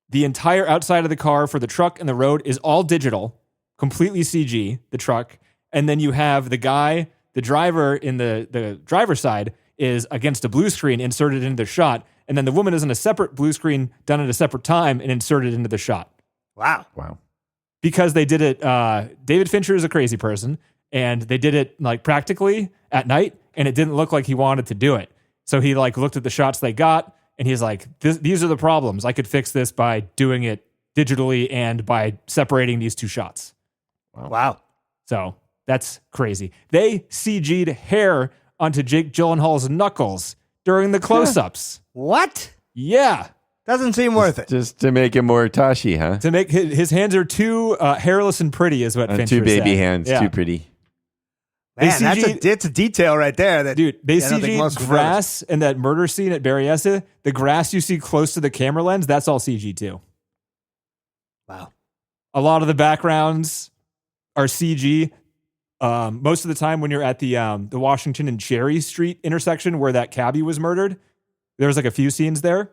[SPEAKER 2] The entire outside of the car for the truck and the road is all digital, completely CG, the truck. And then you have the guy, the driver in the driver's side is against a blue screen inserted into the shot. And then the woman is in a separate blue screen done at a separate time and inserted into the shot.
[SPEAKER 3] Wow.
[SPEAKER 2] Because they did it, David Fincher is a crazy person, and they did it like practically at night, and it didn't look like he wanted to do it. So he like looked at the shots they got, and he's like, these are the problems. I could fix this by doing it digitally and by separating these two shots.
[SPEAKER 3] Wow.
[SPEAKER 2] So that's crazy. They CG'd hair onto Jake Gyllenhaal's knuckles during the close-ups.
[SPEAKER 3] What?
[SPEAKER 2] Yeah.
[SPEAKER 3] Doesn't seem worth it.
[SPEAKER 4] just to make it more Tashi, huh?
[SPEAKER 2] To make his hands are too hairless and pretty is what Fincher
[SPEAKER 4] Two baby
[SPEAKER 2] said.
[SPEAKER 4] hands,
[SPEAKER 2] Yeah.
[SPEAKER 4] too pretty.
[SPEAKER 3] Man,
[SPEAKER 2] They
[SPEAKER 3] that's a detail right there. That
[SPEAKER 2] Dude, they
[SPEAKER 3] I don't think most
[SPEAKER 2] CG
[SPEAKER 3] people
[SPEAKER 2] grass in that murder scene at Berryessa. The grass you see close to the camera lens, that's all CG too.
[SPEAKER 3] Wow.
[SPEAKER 2] A lot of the backgrounds are CG. Most of the time when you're at the Washington and Cherry Street intersection where that cabbie was murdered, there's like a few scenes there.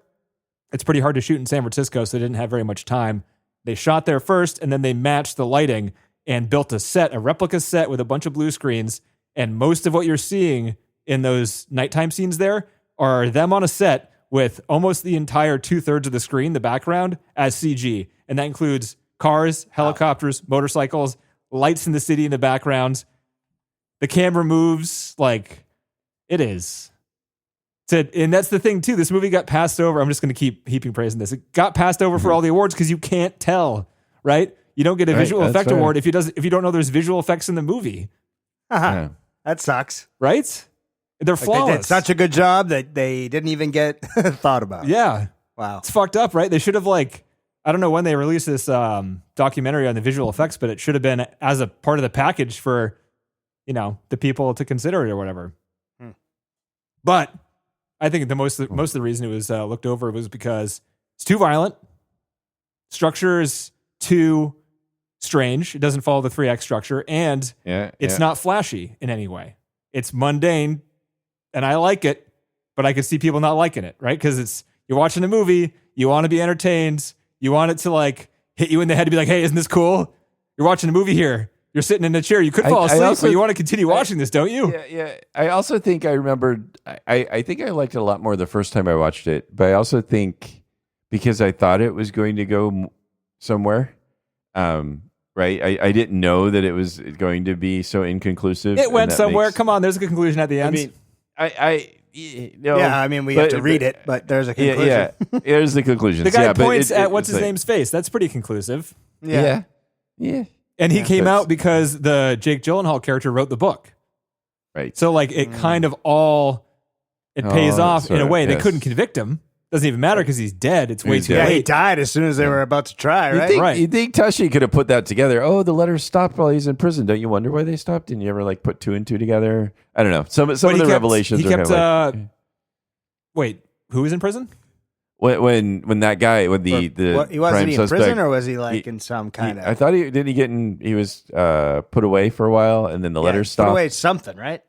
[SPEAKER 2] it's pretty hard to shoot in San Francisco, so they didn't have very much time. They shot there first, and then they matched the lighting and built a replica set with a bunch of blue screens. And most of what you're seeing in those nighttime scenes there are them on a set with almost the entire 2/3 of the screen, the background, as CG. And that includes cars, helicopters, motorcycles, lights in the city in the background. The camera moves like it is. And that's the thing, too. This movie got passed over. I'm just going to keep heaping praise on this. It got passed over for all the awards because you can't tell, right? You don't get a visual effect award if you don't know there's visual effects in the movie.
[SPEAKER 3] Yeah. That sucks.
[SPEAKER 2] Right? They're flawless.
[SPEAKER 3] They did such a good job that they didn't even get thought about.
[SPEAKER 2] Yeah.
[SPEAKER 3] Wow.
[SPEAKER 2] It's fucked up, right? They should have I don't know when they released this documentary on the visual effects, but it should have been as a part of the package for, the people to consider it or whatever. But I think most of the reason it was looked over was because it's too violent. Structure is too strange. It doesn't follow the 3 act structure, and it's not flashy in any way. It's mundane, and I like it, but I could see people not liking it, right? Because you're watching a movie, you want to be entertained, you want it to hit you in the head to be like, hey, isn't this cool? You're watching a movie here. You're sitting in a chair. You could fall asleep, but you want to continue watching this, don't you?
[SPEAKER 4] Yeah. I also think I remembered, I think I liked it a lot more the first time I watched it, but I also think because I thought it was going to go somewhere, right? I didn't know that it was going to be so inconclusive.
[SPEAKER 2] It went somewhere. Come on, there's a conclusion at the end.
[SPEAKER 3] We have to read it, but there's a conclusion.
[SPEAKER 4] Yeah, there's the conclusion.
[SPEAKER 2] The guy points at what's his name's face. That's pretty conclusive.
[SPEAKER 4] Yeah.
[SPEAKER 2] And he came out because the Jake Gyllenhaal character wrote the book.
[SPEAKER 4] Right.
[SPEAKER 2] So it kind of pays off in a way. They couldn't convict him. Doesn't even matter because he's dead. It's way too late.
[SPEAKER 3] He died as soon as they were about to try, right?
[SPEAKER 4] You think Tashi could have put that together? Oh, the letters stopped while he's in prison. Don't you wonder why they stopped? Didn't you ever put 2 and 2 together? I don't know. Some of the revelations are kind of
[SPEAKER 2] wait, who was in prison?
[SPEAKER 4] When that guy, when the
[SPEAKER 3] he wasn't in prison, or was he in some kind of?
[SPEAKER 4] I thought he was put away for a while, and then the letters stopped.
[SPEAKER 3] Put away something, right?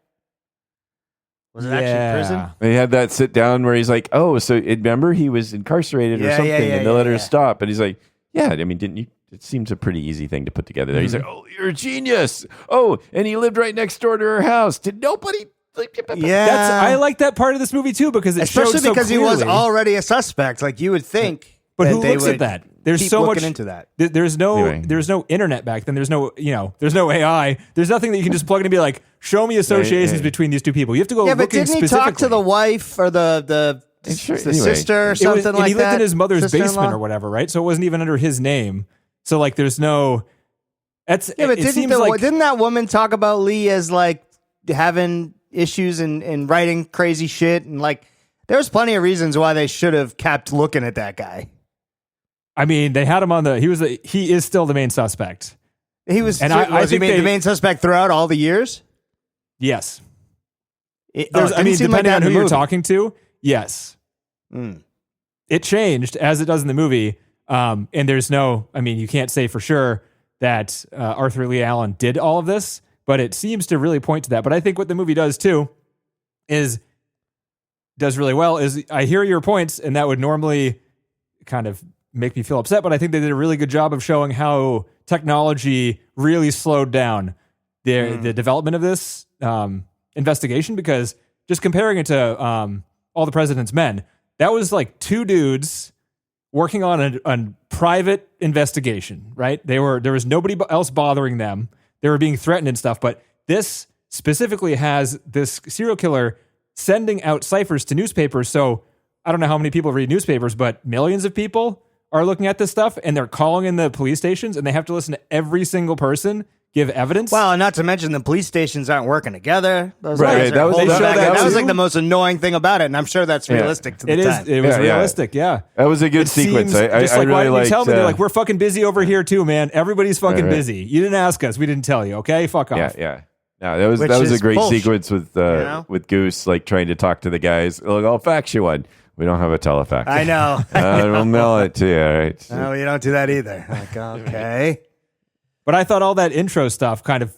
[SPEAKER 3] Was it actually prison?
[SPEAKER 4] They had that sit down where he's like, "Oh, so remember he was incarcerated or something," and the letters stop, and he's like, "Yeah, I mean, didn't you?" It seems a pretty easy thing to put together. There, he's like, "Oh, you're a genius." Oh, and he lived right next door to her house. Did nobody?
[SPEAKER 3] Yeah,
[SPEAKER 2] I like that part of this movie too because
[SPEAKER 3] especially because he was already a suspect. You would think,
[SPEAKER 2] but who looks at that? There's so much
[SPEAKER 3] into that.
[SPEAKER 2] There's no internet back then. There's no AI. There's nothing that you can just plug in and be like, show me associations between these two people. You have to go.
[SPEAKER 3] Yeah, but didn't he talk to the wife or the sister or something like that?
[SPEAKER 2] He lived in his mother's basement or whatever, right? So it wasn't even under his name. So there's no. That's
[SPEAKER 3] yeah, but didn't that woman talk about Lee as having issues and writing crazy shit and there was plenty of reasons why they should have kept looking at that guy. I
[SPEAKER 2] mean, they had him on he is still the main suspect.
[SPEAKER 3] He was, and was he the main suspect throughout all the years?
[SPEAKER 2] Yes. Depending on who you're talking to, yes. It changed as it does in the movie. And there's you can't say for sure that Arthur Lee Allen did all of this, but it seems to really point to that. But I think what the movie does too does really well is I hear your points, and that would normally kind of make me feel upset, but I think they did a really good job of showing how technology really slowed down the development of this investigation, because just comparing it to All the President's Men, that was 2 dudes working on a private investigation, right? There was nobody else bothering them. They were being threatened and stuff, but this specifically has this serial killer sending out ciphers to newspapers. So I don't know how many people read newspapers, but millions of people are looking at this stuff, and they're calling in the police stations, and they have to listen to every single person give evidence.
[SPEAKER 3] Well, and not to mention the police stations aren't working together. That was the most annoying thing about it, and I'm sure that's realistic to the time.
[SPEAKER 2] It was realistic, yeah.
[SPEAKER 4] That was a good sequence. I really liked.
[SPEAKER 2] Tell me, they're we're fucking busy over here too, man. Everybody's fucking busy. You didn't ask us. We didn't tell you. Okay, fuck off.
[SPEAKER 4] Yeah. No, that was a great sequence with Goose trying to talk to the guys. I'll fax you one. We don't have a telefax.
[SPEAKER 3] I know.
[SPEAKER 4] We'll mail it to you. Right?
[SPEAKER 3] No, you don't do that either. Okay.
[SPEAKER 2] But I thought all that intro stuff kind of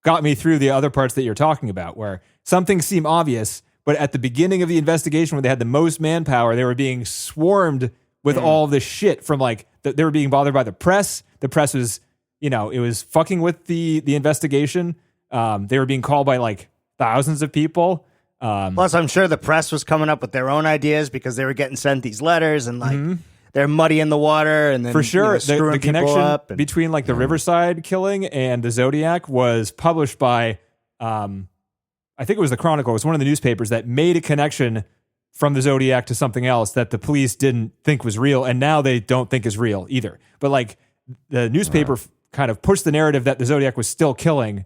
[SPEAKER 2] got me through the other parts that you're talking about, where some things seem obvious, But at the beginning of the investigation, when they had the most manpower, they were being swarmed with all this shit from like, they were being bothered by the press. The press was, it was fucking with the investigation. They were being called by like thousands of people.
[SPEAKER 3] Plus, I'm sure the press was coming up with their own ideas because they were getting sent these letters and like they're muddying the water and then
[SPEAKER 2] for sure
[SPEAKER 3] screwing
[SPEAKER 2] the
[SPEAKER 3] people
[SPEAKER 2] connection
[SPEAKER 3] up
[SPEAKER 2] between like the Riverside killing and the Zodiac was published by I think it was the Chronicle. It was one of the newspapers that made a connection from the Zodiac to something else that the police didn't think was real, and now they don't think is real either. But like the newspaper kind of pushed the narrative that the Zodiac was still killing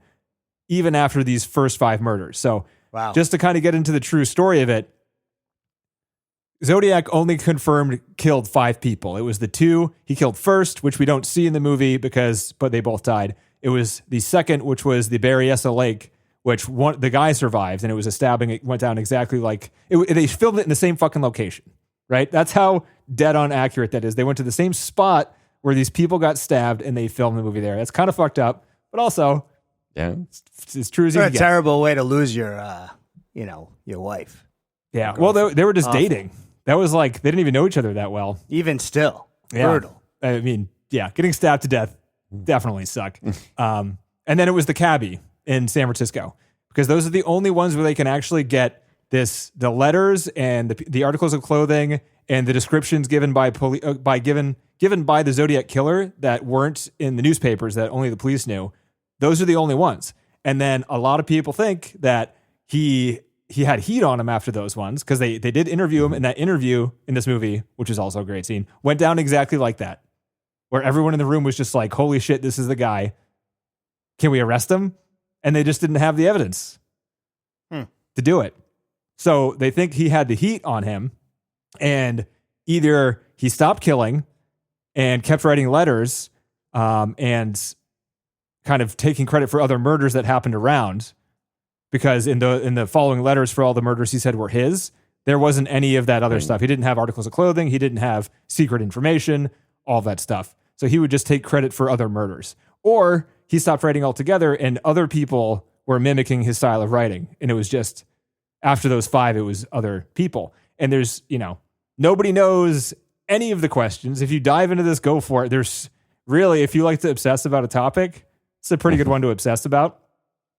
[SPEAKER 2] even after these first 5 murders. So just to kind of get into the true story of it, Zodiac only confirmed killed 5 people. It was the 2 he killed first, which we don't see in the movie but they both died. It was the second, which was the Berryessa Lake, which the guy survived, and it was a stabbing. It went down exactly like they filmed it in the same fucking location, right? That's how dead on accurate that is. They went to the same spot where these people got stabbed, and they filmed the movie there. That's kind of fucked up, but also, it's as true as you can get.
[SPEAKER 3] It's a terrible way to lose your wife.
[SPEAKER 2] Yeah, well, they were just dating. That was like they didn't even know each other that well.
[SPEAKER 3] Even still, brutal.
[SPEAKER 2] I mean, getting stabbed to death definitely suck. And then it was the cabbie in San Francisco, because those are the only ones where they can actually get the letters and the articles of clothing and the descriptions given by given by the Zodiac killer that weren't in the newspapers that only the police knew. Those are the only ones. And then a lot of people think that he had heat on him after those ones, because they did interview him, and that interview in this movie, which is also a great scene, went down exactly like that, where everyone in the room was just like, holy shit, this is the guy. Can we arrest him? And they just didn't have the evidence to do it. So they think he had the heat on him, and either he stopped killing and kept writing letters and kind of taking credit for other murders that happened around, because in the following letters for all the murders he said were his, there wasn't any of that other stuff. He didn't have articles of clothing. He didn't have secret information, all that stuff. So he would just take credit for other murders. Or he stopped writing altogether, and other people were mimicking his style of writing. And it was just, after those 5, it was other people. And there's, nobody knows any of the questions. If you dive into this, go for it. There's really, if you like to obsess about a topic, it's a pretty good one to obsess about,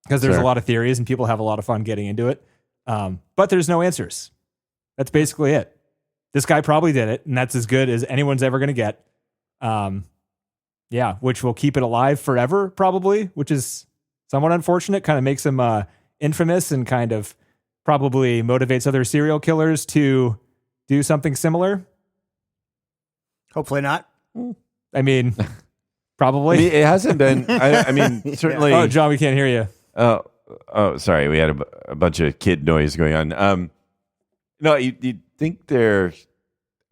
[SPEAKER 2] because there's a lot of theories and people have a lot of fun getting into it. But there's no answers. That's basically it. This guy probably did it, and that's as good as anyone's ever going to get. Which will keep it alive forever, probably, which is somewhat unfortunate. Kind of makes him infamous, and kind of probably motivates other serial killers to do something similar.
[SPEAKER 3] Hopefully not.
[SPEAKER 2] I mean, probably.
[SPEAKER 4] It hasn't been. I mean, certainly.
[SPEAKER 2] Oh, John, we can't hear you.
[SPEAKER 4] Oh, sorry. We had a bunch of kid noise going on. No, you'd think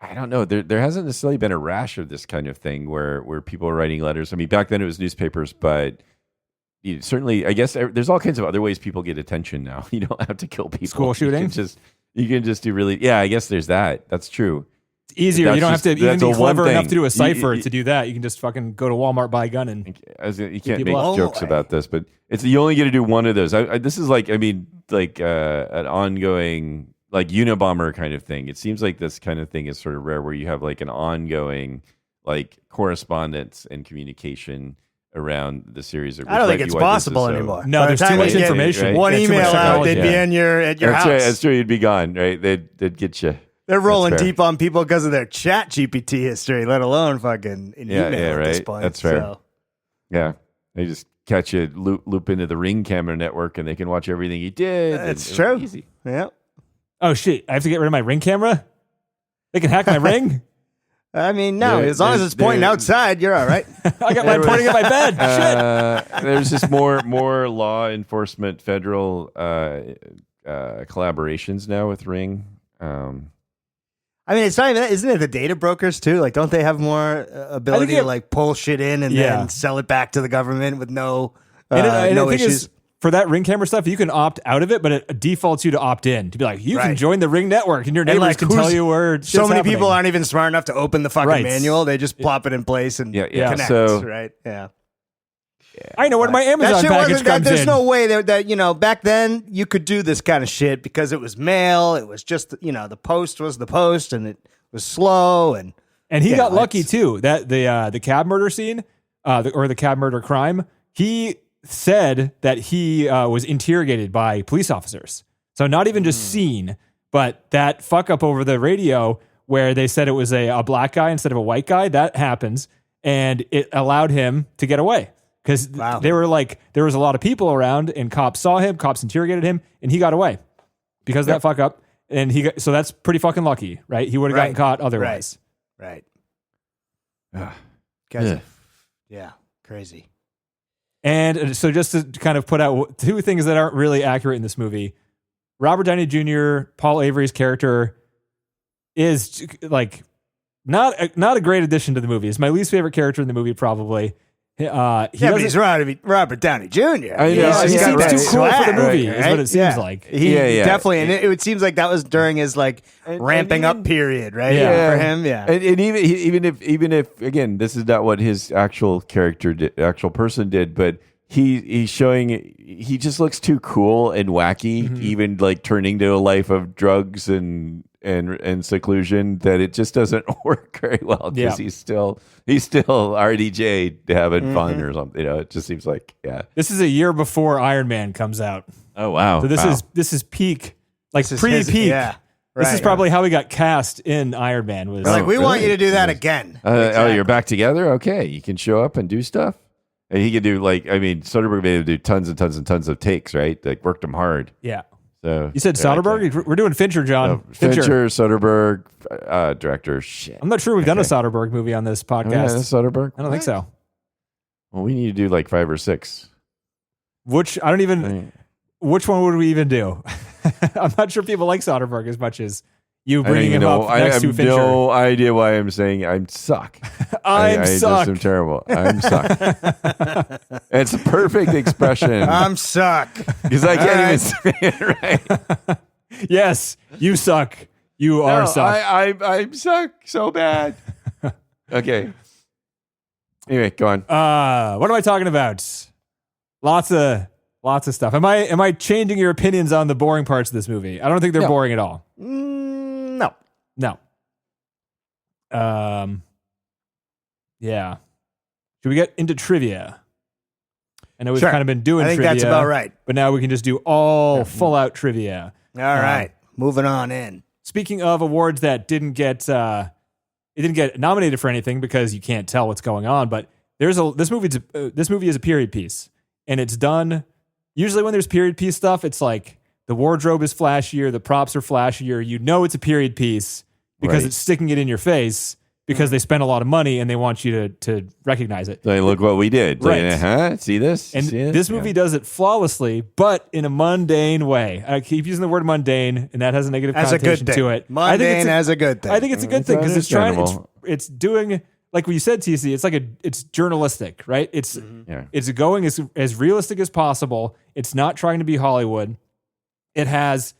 [SPEAKER 4] I don't know. There hasn't necessarily been a rash of this kind of thing where people are writing letters. I mean, back then it was newspapers, but certainly, I guess there's all kinds of other ways people get attention now. You don't have to kill people.
[SPEAKER 2] School shooting.
[SPEAKER 4] You can just do really. Yeah, I guess there's that. That's true.
[SPEAKER 2] It's easier. You don't have to even be clever enough to do a cipher to do that. You can just fucking go to Walmart, buy a gun, and
[SPEAKER 4] you can't make jokes about this, but you only get to do one of those. This is like an ongoing, like Unabomber kind of thing. It seems like this kind of thing is sort of rare, where you have like an ongoing like correspondence and communication around the series.
[SPEAKER 3] I don't think it's possible anymore.
[SPEAKER 2] No, there's too much information.
[SPEAKER 4] Right?
[SPEAKER 3] One email out, they'd be in your house.
[SPEAKER 4] Right, that's true. You'd be gone, right? They'd get you.
[SPEAKER 3] They're rolling deep on people because of their chat GPT history, let alone fucking email at this point.
[SPEAKER 4] That's fair. So. Yeah, they just catch you, loop into the Ring camera network, and they can watch everything you did.
[SPEAKER 3] That's true.
[SPEAKER 4] Easy.
[SPEAKER 3] Yeah.
[SPEAKER 2] Oh shit! I have to get rid of my Ring camera. They can hack my Ring.
[SPEAKER 3] I mean, no. As long as it's pointing outside, you're all right.
[SPEAKER 2] I got mine pointing at my bed. Shit.
[SPEAKER 4] There's just more law enforcement, federal collaborations now with Ring.
[SPEAKER 3] I mean, it's not even that. Isn't it the data brokers too? Like, don't they have more ability to like pull shit in and then sell it back to the government with no issues?
[SPEAKER 2] For that Ring camera stuff, you can opt out of it, but it defaults you to opt in, to be like, you can join the Ring network, and your neighbors can tell you where shit's
[SPEAKER 3] so many
[SPEAKER 2] happening.
[SPEAKER 3] people aren't even smart enough to open the fucking manual. They just plop it in place and it connects, right? Yeah.
[SPEAKER 2] I know when my Amazon package comes
[SPEAKER 3] there's
[SPEAKER 2] in.
[SPEAKER 3] no way that back then you could do this kind of shit because it was mail. It was just the post was the post, and it was slow, and
[SPEAKER 2] he got lucky too. That the cab murder scene, or the cab murder crime. He said that he was interrogated by police officers. So not even just seen, but that fuck up over the radio where they said it was a black guy instead of a white guy. That happens, and it allowed him to get away. Because they were like, there was a lot of people around, and cops saw him, cops interrogated him, and he got away because of that fuck up. And so that's pretty fucking lucky, right? He would have gotten caught otherwise.
[SPEAKER 3] Right. Crazy.
[SPEAKER 2] And so just to kind of put out two things that aren't really accurate in this movie, Robert Downey Jr., Paul Avery's character is like not a great addition to the movie. It's my least favorite character in the movie, probably.
[SPEAKER 3] But he's Robert Downey Jr.
[SPEAKER 2] I know. He seems too cool for the movie, is what it seems like.
[SPEAKER 3] He definitely, and it seems like that was during his ramping up period, right?
[SPEAKER 4] Yeah.
[SPEAKER 3] For him, yeah.
[SPEAKER 4] And even if again, this is not what his actual character did, actual person did, but he's showing he just looks too cool and wacky, even turning to a life of drugs and seclusion, that it just doesn't work very well because he's still RDJ having fun or something. It just seems like
[SPEAKER 2] This is a year before Iron Man comes out.
[SPEAKER 4] Oh wow!
[SPEAKER 2] So this is peak, pre-peak.
[SPEAKER 3] Right,
[SPEAKER 2] this is probably how he got cast in Iron Man. Was
[SPEAKER 3] we want you to do that again.
[SPEAKER 4] Oh, you're back together? Okay, you can show up and do stuff. And he could do Soderbergh made him do tons and tons and tons of takes, right? Worked him hard.
[SPEAKER 2] Yeah.
[SPEAKER 4] So
[SPEAKER 2] you said Soderbergh? We're doing Fincher, John.
[SPEAKER 4] Fincher, Soderbergh, director. Shit.
[SPEAKER 2] I'm not sure we've done a Soderbergh movie on this podcast.
[SPEAKER 4] Soderbergh?
[SPEAKER 2] I don't think so.
[SPEAKER 4] Well, we need to do 5 or 6.
[SPEAKER 2] Which which one would we even do? I'm not sure people like Soderbergh as much as you bringing him up next to Fincher.
[SPEAKER 4] I have no idea why I'm saying I'm suck.
[SPEAKER 2] I
[SPEAKER 4] suck. I'm terrible. I'm suck. It's a perfect expression.
[SPEAKER 3] I'm suck.
[SPEAKER 4] Because I can't even say it right.
[SPEAKER 2] Yes, you suck. You are suck.
[SPEAKER 4] I'm suck so bad. Okay. Anyway, go on.
[SPEAKER 2] What am I talking about? Lots of stuff. Am I changing your opinions on the boring parts of this movie? I don't think they're boring at all. No. Yeah. Should we get into trivia? I know we've kind of been doing trivia.
[SPEAKER 3] I think that's about right.
[SPEAKER 2] But now we can just do all full out trivia.
[SPEAKER 3] All right. Moving on in.
[SPEAKER 2] Speaking of awards that didn't get nominated for anything because you can't tell what's going on, but this movie is a period piece, and it's done usually when there's period piece stuff. It's like the wardrobe is flashier, the props are flashier. You know it's a period piece because it's sticking it in your face because they spent a lot of money and they want you to recognize it.
[SPEAKER 4] Look what we did.
[SPEAKER 2] Right.
[SPEAKER 4] See this?
[SPEAKER 2] And this movie does it flawlessly, but in a mundane way. I keep using the word mundane, and that has a negative connotation to it.
[SPEAKER 3] Mundane as a good thing.
[SPEAKER 2] I think it's a good thing because it's doing, like we said, TC, it's journalistic, right? It's going as realistic as possible. It's not trying to be Hollywood. It has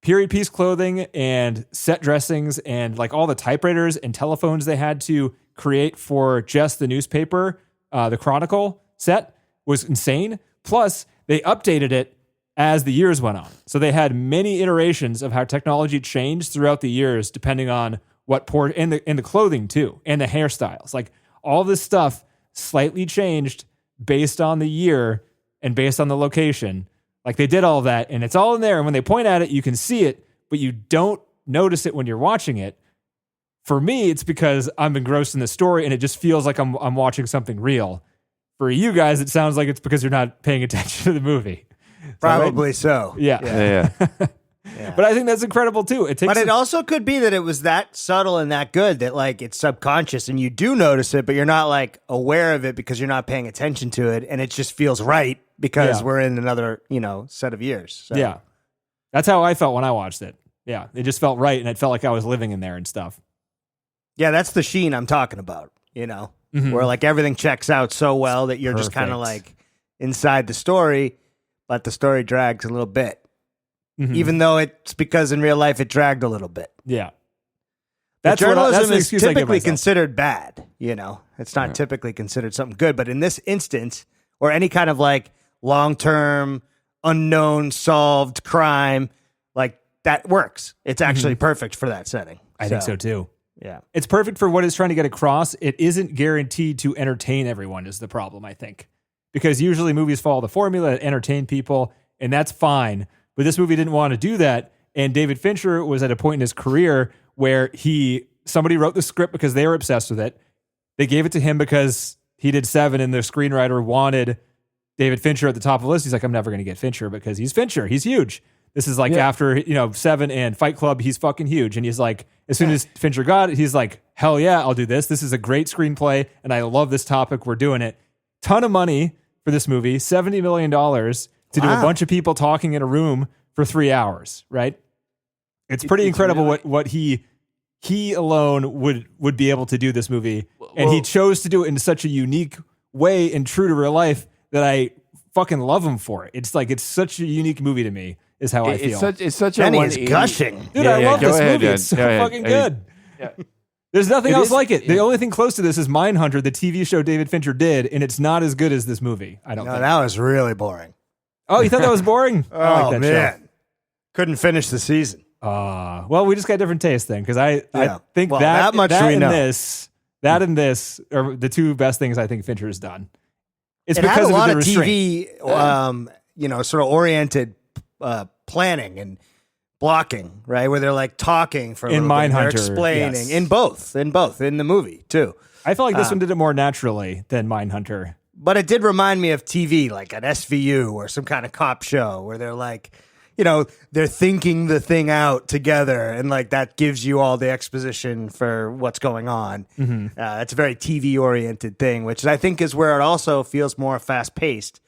[SPEAKER 2] period piece clothing and set dressings and all the typewriters and telephones they had to create for just the newspaper, the Chronicle set was insane. Plus, they updated it as the years went on. So they had many iterations of how technology changed throughout the years, depending on what port and the clothing too, and the hairstyles. All this stuff slightly changed based on the year and based on the location. They did all of that, and it's all in there. And when they point at it, you can see it, but you don't notice it when you're watching it. For me, it's because I'm engrossed in the story, and it just feels like I'm watching something real. For you guys, it sounds like it's because you're not paying attention to the movie.
[SPEAKER 3] Probably so.
[SPEAKER 2] Yeah. But I think that's incredible too.
[SPEAKER 3] But it also could be that it was that subtle and that good that it's subconscious and you do notice it, but you're not aware of it because you're not paying attention to it, and it just feels right because we're in another set of years. So.
[SPEAKER 2] Yeah, that's how I felt when I watched it. Yeah, it just felt right, and it felt like I was living in there and stuff.
[SPEAKER 3] Yeah, that's the sheen I'm talking about. Where everything checks out so well that you're just kind of inside the story, but the story drags a little bit. Even though it's because in real life it dragged a little bit.
[SPEAKER 2] Yeah.
[SPEAKER 3] Journalism is typically considered bad, It's not typically considered something good. But in this instance, or any kind of like long-term unknown solved crime, like that works. It's actually perfect for that setting.
[SPEAKER 2] I think so too.
[SPEAKER 3] Yeah.
[SPEAKER 2] It's perfect for what it's trying to get across. It isn't guaranteed to entertain everyone is the problem, I think. Because usually movies follow the formula that entertain people, and that's fine. But this movie didn't want to do that. And David Fincher was at a point in his career where somebody wrote the script because they were obsessed with it. They gave it to him because he did Seven, and the screenwriter wanted David Fincher at the top of the list. He's like, I'm never going to get Fincher because he's Fincher. He's huge. This is like after, Seven and Fight Club, he's fucking huge. And he's like, as soon as Fincher got it, he's like, hell yeah, I'll do this. This is a great screenplay, and I love this topic. We're doing it. Ton of money for this movie, $70 million to do a bunch of people talking in a room for 3 hours, right? It's pretty incredible really, what he alone would be able to do this movie. And he chose to do it in such a unique way and true to real life that I fucking love him for it. It's like, it's such a unique movie to me, is how I feel.
[SPEAKER 4] It's such
[SPEAKER 3] Danny
[SPEAKER 4] a
[SPEAKER 3] is gushing.
[SPEAKER 2] Dude, I love this movie. It's so fucking good. There's nothing else like it. The only thing close to this is Mindhunter, the TV show David Fincher did, and it's not as good as this movie. I don't think.
[SPEAKER 3] That was really boring.
[SPEAKER 2] Oh, you thought that was boring? I like that
[SPEAKER 3] man.
[SPEAKER 2] show.
[SPEAKER 3] Couldn't finish the season.
[SPEAKER 2] Well, we just got different tastes then, because I think
[SPEAKER 3] that much
[SPEAKER 2] that
[SPEAKER 3] we
[SPEAKER 2] and
[SPEAKER 3] know.
[SPEAKER 2] that and this are the two best things I think Fincher has done. It's
[SPEAKER 3] it
[SPEAKER 2] because
[SPEAKER 3] had a lot
[SPEAKER 2] of
[SPEAKER 3] of
[SPEAKER 2] the restraint.
[SPEAKER 3] TV, sort of oriented planning and blocking, right? Where they're like talking for a
[SPEAKER 2] in
[SPEAKER 3] little bit.
[SPEAKER 2] Mindhunter,
[SPEAKER 3] They're explaining
[SPEAKER 2] yes.
[SPEAKER 3] in both in the movie too.
[SPEAKER 2] I felt like this one did it more naturally than Mindhunter.
[SPEAKER 3] But it did remind me of TV, like an SVU or some kind of cop show where they're like, they're thinking the thing out together, and like that gives you all the exposition for what's going on.
[SPEAKER 2] Mm-hmm.
[SPEAKER 3] That's a very TV oriented thing, which I think is where it also feels more fast paced,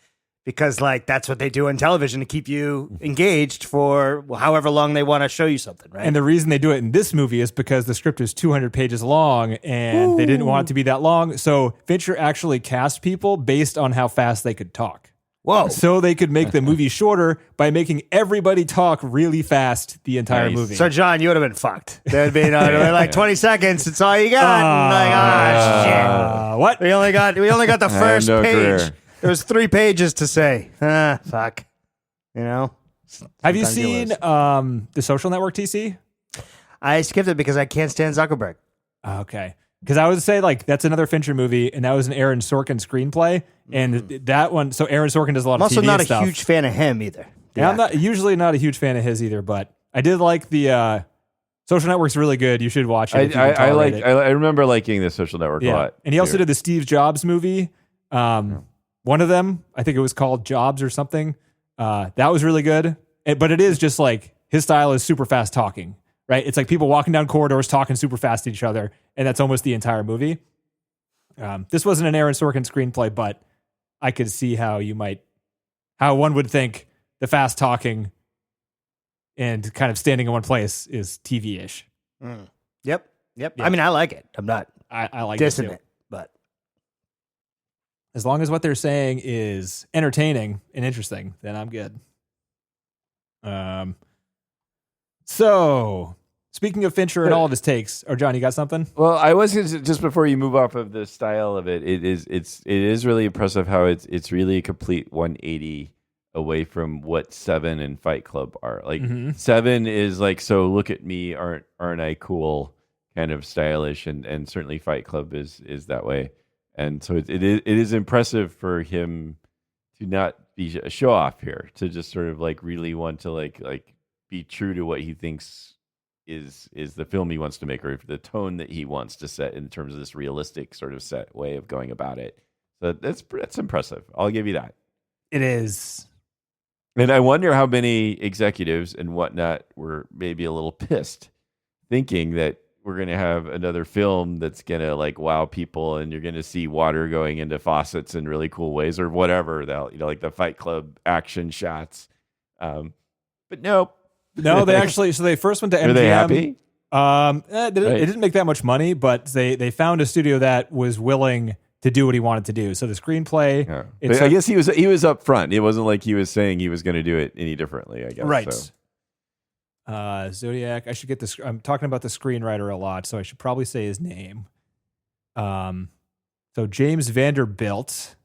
[SPEAKER 3] because like that's what they do on television to keep you engaged for however long they want to show you something, right?
[SPEAKER 2] And the reason they do it in this movie is because the script is 200 pages long, and they didn't want it to be that long. So Fincher actually cast people based on how fast they could talk.
[SPEAKER 3] Whoa.
[SPEAKER 2] So they could make the movie shorter by making everybody talk really fast the entire movie.
[SPEAKER 3] So, John, you would have been fucked. There'd been like 20 seconds. That's all you got. Shit.
[SPEAKER 2] What?
[SPEAKER 3] We only got the first page.
[SPEAKER 4] Career.
[SPEAKER 3] There was 3 pages to say. Fuck.
[SPEAKER 2] Have you seen The Social Network, TC?
[SPEAKER 3] I skipped it because I can't stand Zuckerberg.
[SPEAKER 2] Okay. Because I would say, like, that's another Fincher movie, and that was an Aaron Sorkin screenplay. And that one, so Aaron Sorkin does a lot
[SPEAKER 3] I'm
[SPEAKER 2] of
[SPEAKER 3] also
[SPEAKER 2] TV
[SPEAKER 3] not
[SPEAKER 2] stuff.
[SPEAKER 3] a huge fan of him either.
[SPEAKER 2] Yeah, I'm usually not a huge fan of his either, but I did like the Social Network's really good. You should watch it.
[SPEAKER 4] I remember liking the Social Network a lot.
[SPEAKER 2] And he also did the Steve Jobs movie. One of them, I think it was called Jobs or something. That was really good. But it is just like his style is super fast talking, right? It's like people walking down corridors talking super fast to each other, and that's almost the entire movie. This wasn't an Aaron Sorkin screenplay, but I could see how one would think the fast talking and kind of standing in one place is TV-ish.
[SPEAKER 3] Yep.
[SPEAKER 2] Yeah.
[SPEAKER 3] I mean, I like it. I'm not
[SPEAKER 2] I like
[SPEAKER 3] dissing
[SPEAKER 2] it too.
[SPEAKER 3] it, but
[SPEAKER 2] As long as what they're saying is entertaining and interesting, then I'm good. So speaking of Fincher and all of his takes, or John, you got something?
[SPEAKER 4] Well, I was just before you move off of the style of it. It is really impressive how it's really a complete 180 away from what Seven and Fight Club are. Like Seven is like, so look at me, aren't I cool, kind of stylish, and certainly Fight Club is that way. And so it is impressive for him to not be a show off here, to just sort of like really want to like be true to what he thinks is the film he wants to make, or the tone that he wants to set in terms of this realistic sort of set way of going about it. So that's impressive. I'll give you that.
[SPEAKER 2] It is.
[SPEAKER 4] And I wonder how many executives and whatnot were maybe a little pissed, thinking that we're going to have another film that's going to like wow people, and you're going to see water going into faucets in really cool ways or whatever, like the Fight Club action shots. But no,
[SPEAKER 2] they actually, so they first went to MGM.
[SPEAKER 4] Are they happy?
[SPEAKER 2] It didn't make that much money, but they found a studio that was willing to do what he wanted to do. So the screenplay,
[SPEAKER 4] yeah. I guess he was up front. It wasn't like he was saying he was going to do it any differently, I guess.
[SPEAKER 2] Right.
[SPEAKER 4] So.
[SPEAKER 2] Zodiac. I should get this. I'm talking about the screenwriter a lot, so I should probably say his name. So James Vanderbilt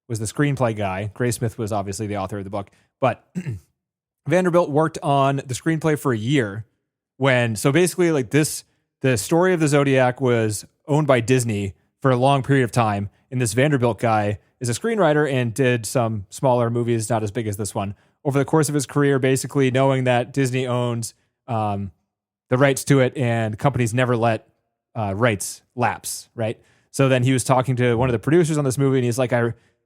[SPEAKER 2] was the screenplay guy. Graysmith was obviously the author of the book, but Vanderbilt worked on the screenplay for a year so basically like the story of the Zodiac was owned by Disney for a long period of time. And this Vanderbilt guy is a screenwriter and did some smaller movies, not as big as this one, over the course of his career, basically knowing that Disney owns the rights to it and companies never let rights lapse, right? So then he was talking to one of the producers on this movie, and he's like,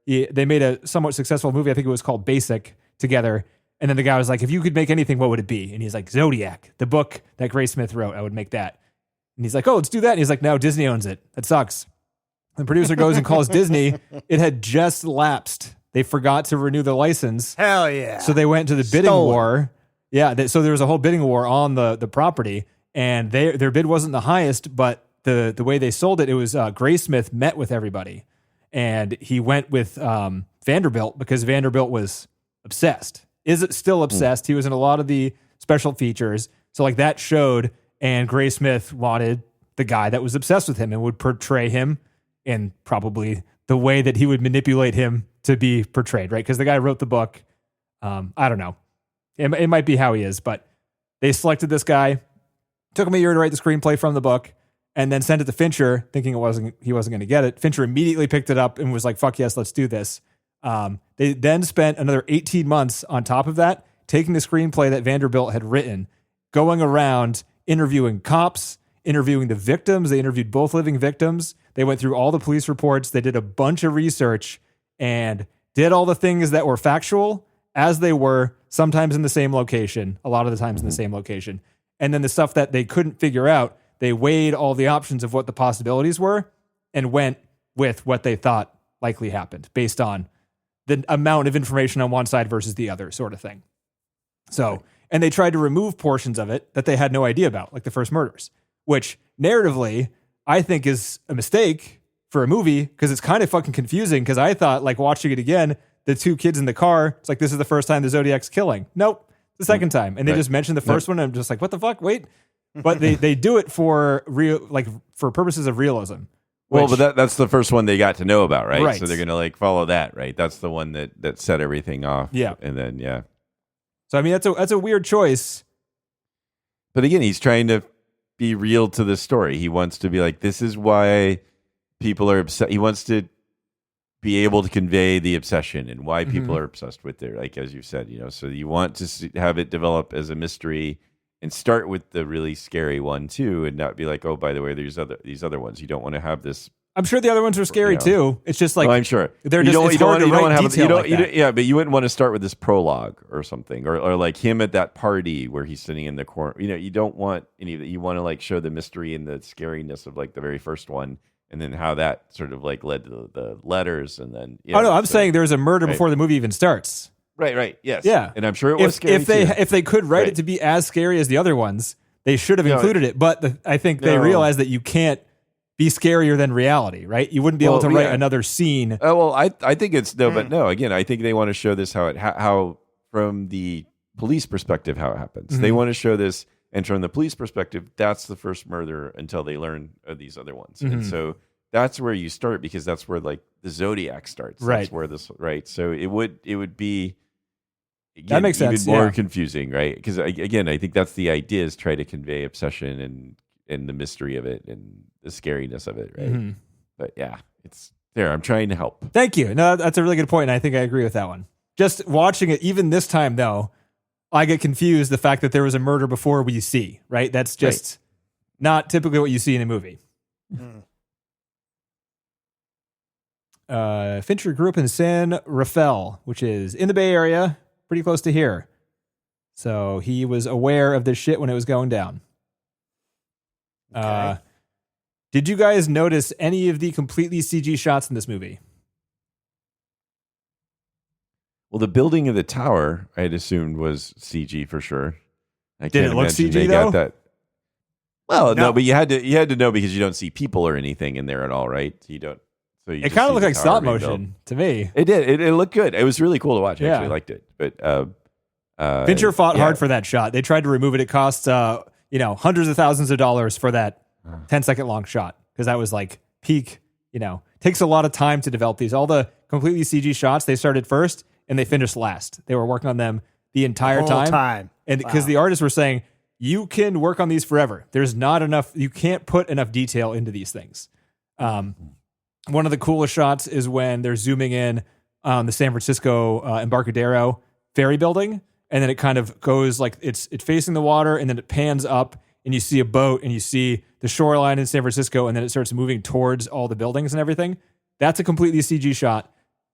[SPEAKER 2] they made a somewhat successful movie. I think it was called Basic together. And then the guy was like, if you could make anything, what would it be? And he's like, Zodiac, the book that Graysmith wrote, I would make that. And he's like, oh, let's do that. And he's like, no, Disney owns it. That sucks. The producer goes and calls Disney. It had just lapsed. They forgot to renew the license.
[SPEAKER 3] Hell yeah.
[SPEAKER 2] So they went to the bidding war. Yeah. So there was a whole bidding war on the property, and their bid wasn't the highest, but the way they sold it, it was Graysmith met with everybody, and he went with Vanderbilt because Vanderbilt was obsessed. Is it still obsessed? He was in a lot of the special features. So like that showed, and Graysmith wanted the guy that was obsessed with him and would portray him in probably the way that he would manipulate him to be portrayed, right? Because the guy wrote the book. I don't know. It might be how he is, but they selected this guy. Took him a year to write the screenplay from the book, and then sent it to Fincher, thinking he wasn't going to get it. Fincher immediately picked it up and was like, fuck yes, let's do this. They then spent another 18 months on top of that, taking the screenplay that Vanderbilt had written, going around interviewing cops, interviewing the victims. They interviewed both living victims. They went through all the police reports. They did a bunch of research and did all the things that were factual as they were, sometimes in the same location, a lot of the times in the same location. And then the stuff that they couldn't figure out, they weighed all the options of what the possibilities were and went with what they thought likely happened based on the amount of information on one side versus the other, sort of thing. So, and they tried to remove portions of it that they had no idea about, like the first murders, which narratively I think is a mistake for a movie because it's kind of fucking confusing. Because I thought, like, watching it again, the two kids in the car, it's like, this is the first time the Zodiac's killing. Nope, the second time. And they just mentioned the first one, and I'm just like, what the fuck? Wait. But they do it for real, like for purposes of realism.
[SPEAKER 4] Well, but that's the first one they got to know about, right?
[SPEAKER 2] Right.
[SPEAKER 4] So they're going to like follow that, right? That's the one that set everything off.
[SPEAKER 2] Yeah.
[SPEAKER 4] And then, yeah.
[SPEAKER 2] So, I mean, that's a weird choice.
[SPEAKER 4] But again, he's trying to be real to the story. He wants to be like, this is why people are obsessed. He wants to be able to convey the obsession and why people are obsessed with it. Like, as you said, so you want to have it develop as a mystery and start with the really scary one too, and not be like, oh, by the way, these other ones. You don't want to have this.
[SPEAKER 2] I'm sure the other ones are scary too. It's just like,
[SPEAKER 4] I'm sure
[SPEAKER 2] they're just it's hard to write detail like that.
[SPEAKER 4] Yeah, but you wouldn't want to start with this prologue or something, or like him at that party where he's sitting in the corner. You don't want any of that. You want to like show the mystery and the scariness of like the very first one, and then how that sort of like led to the letters, and then.
[SPEAKER 2] I'm saying there's a murder before the movie even starts.
[SPEAKER 4] Right, yes.
[SPEAKER 2] Yeah.
[SPEAKER 4] And I'm sure it was scary
[SPEAKER 2] if they could write it to be as scary as the other ones, they should have included it. But I think they realized that you can't be scarier than reality, right? You wouldn't be able to write another scene.
[SPEAKER 4] Well, I think it's but no. Again, I think they want to show this how from the police perspective how it happens. They want to show this, and from the police perspective, that's the first murder until they learn of these other ones, and so that's where you start because that's where like the Zodiac starts.
[SPEAKER 2] Right.
[SPEAKER 4] That's where this So it would be. Again,
[SPEAKER 2] that makes sense.
[SPEAKER 4] Even more confusing, right? Because again, I think that's the idea: is try to convey obsession and the mystery of it and the scariness of it, right? But yeah, it's there. I'm trying to help.
[SPEAKER 2] Thank you. No, that's a really good point, and I think I agree with that one. Just watching it, even this time though, I get confused the fact that there was a murder before we see, right? That's just not typically what you see in a movie. Fincher grew up in San Rafael, which is in the Bay Area, pretty close to here. So he was aware of this shit when it was going down.
[SPEAKER 3] Okay.
[SPEAKER 2] Did you guys notice any of the completely CG shots in this movie?
[SPEAKER 4] Well, the building of the tower, I had assumed was CG for sure.
[SPEAKER 2] Did it look CG though?
[SPEAKER 4] That. Well, no, but you had to know because you don't see people or anything in there at all, right? You don't. So you
[SPEAKER 2] it kind of looked like stop motion to me.
[SPEAKER 4] It did. It looked good. It was really cool to watch. I actually liked it. But
[SPEAKER 2] Fincher fought hard for that shot. They tried to remove it. It cost hundreds of thousands of dollars for that 10-second long shot because that was like peak takes a lot of time to develop these. All the completely CG shots, they started first and they finished last. They were working on them the entire time. And because the artists were saying, you can work on these forever. There's not enough, you can't put enough detail into these things. One of the coolest shots is when they're zooming in on the San Francisco Embarcadero ferry building, and then it kind of goes like it's facing the water, and then it pans up, and you see a boat, and you see the shoreline in San Francisco, and then it starts moving towards all the buildings and everything. That's a completely CG shot.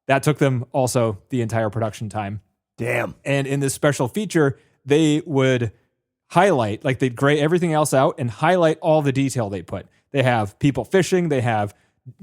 [SPEAKER 2] That took them also the entire production time.
[SPEAKER 3] Damn.
[SPEAKER 2] And in this special feature, they would highlight, like they'd gray everything else out and highlight all the detail they put. They have people fishing. They have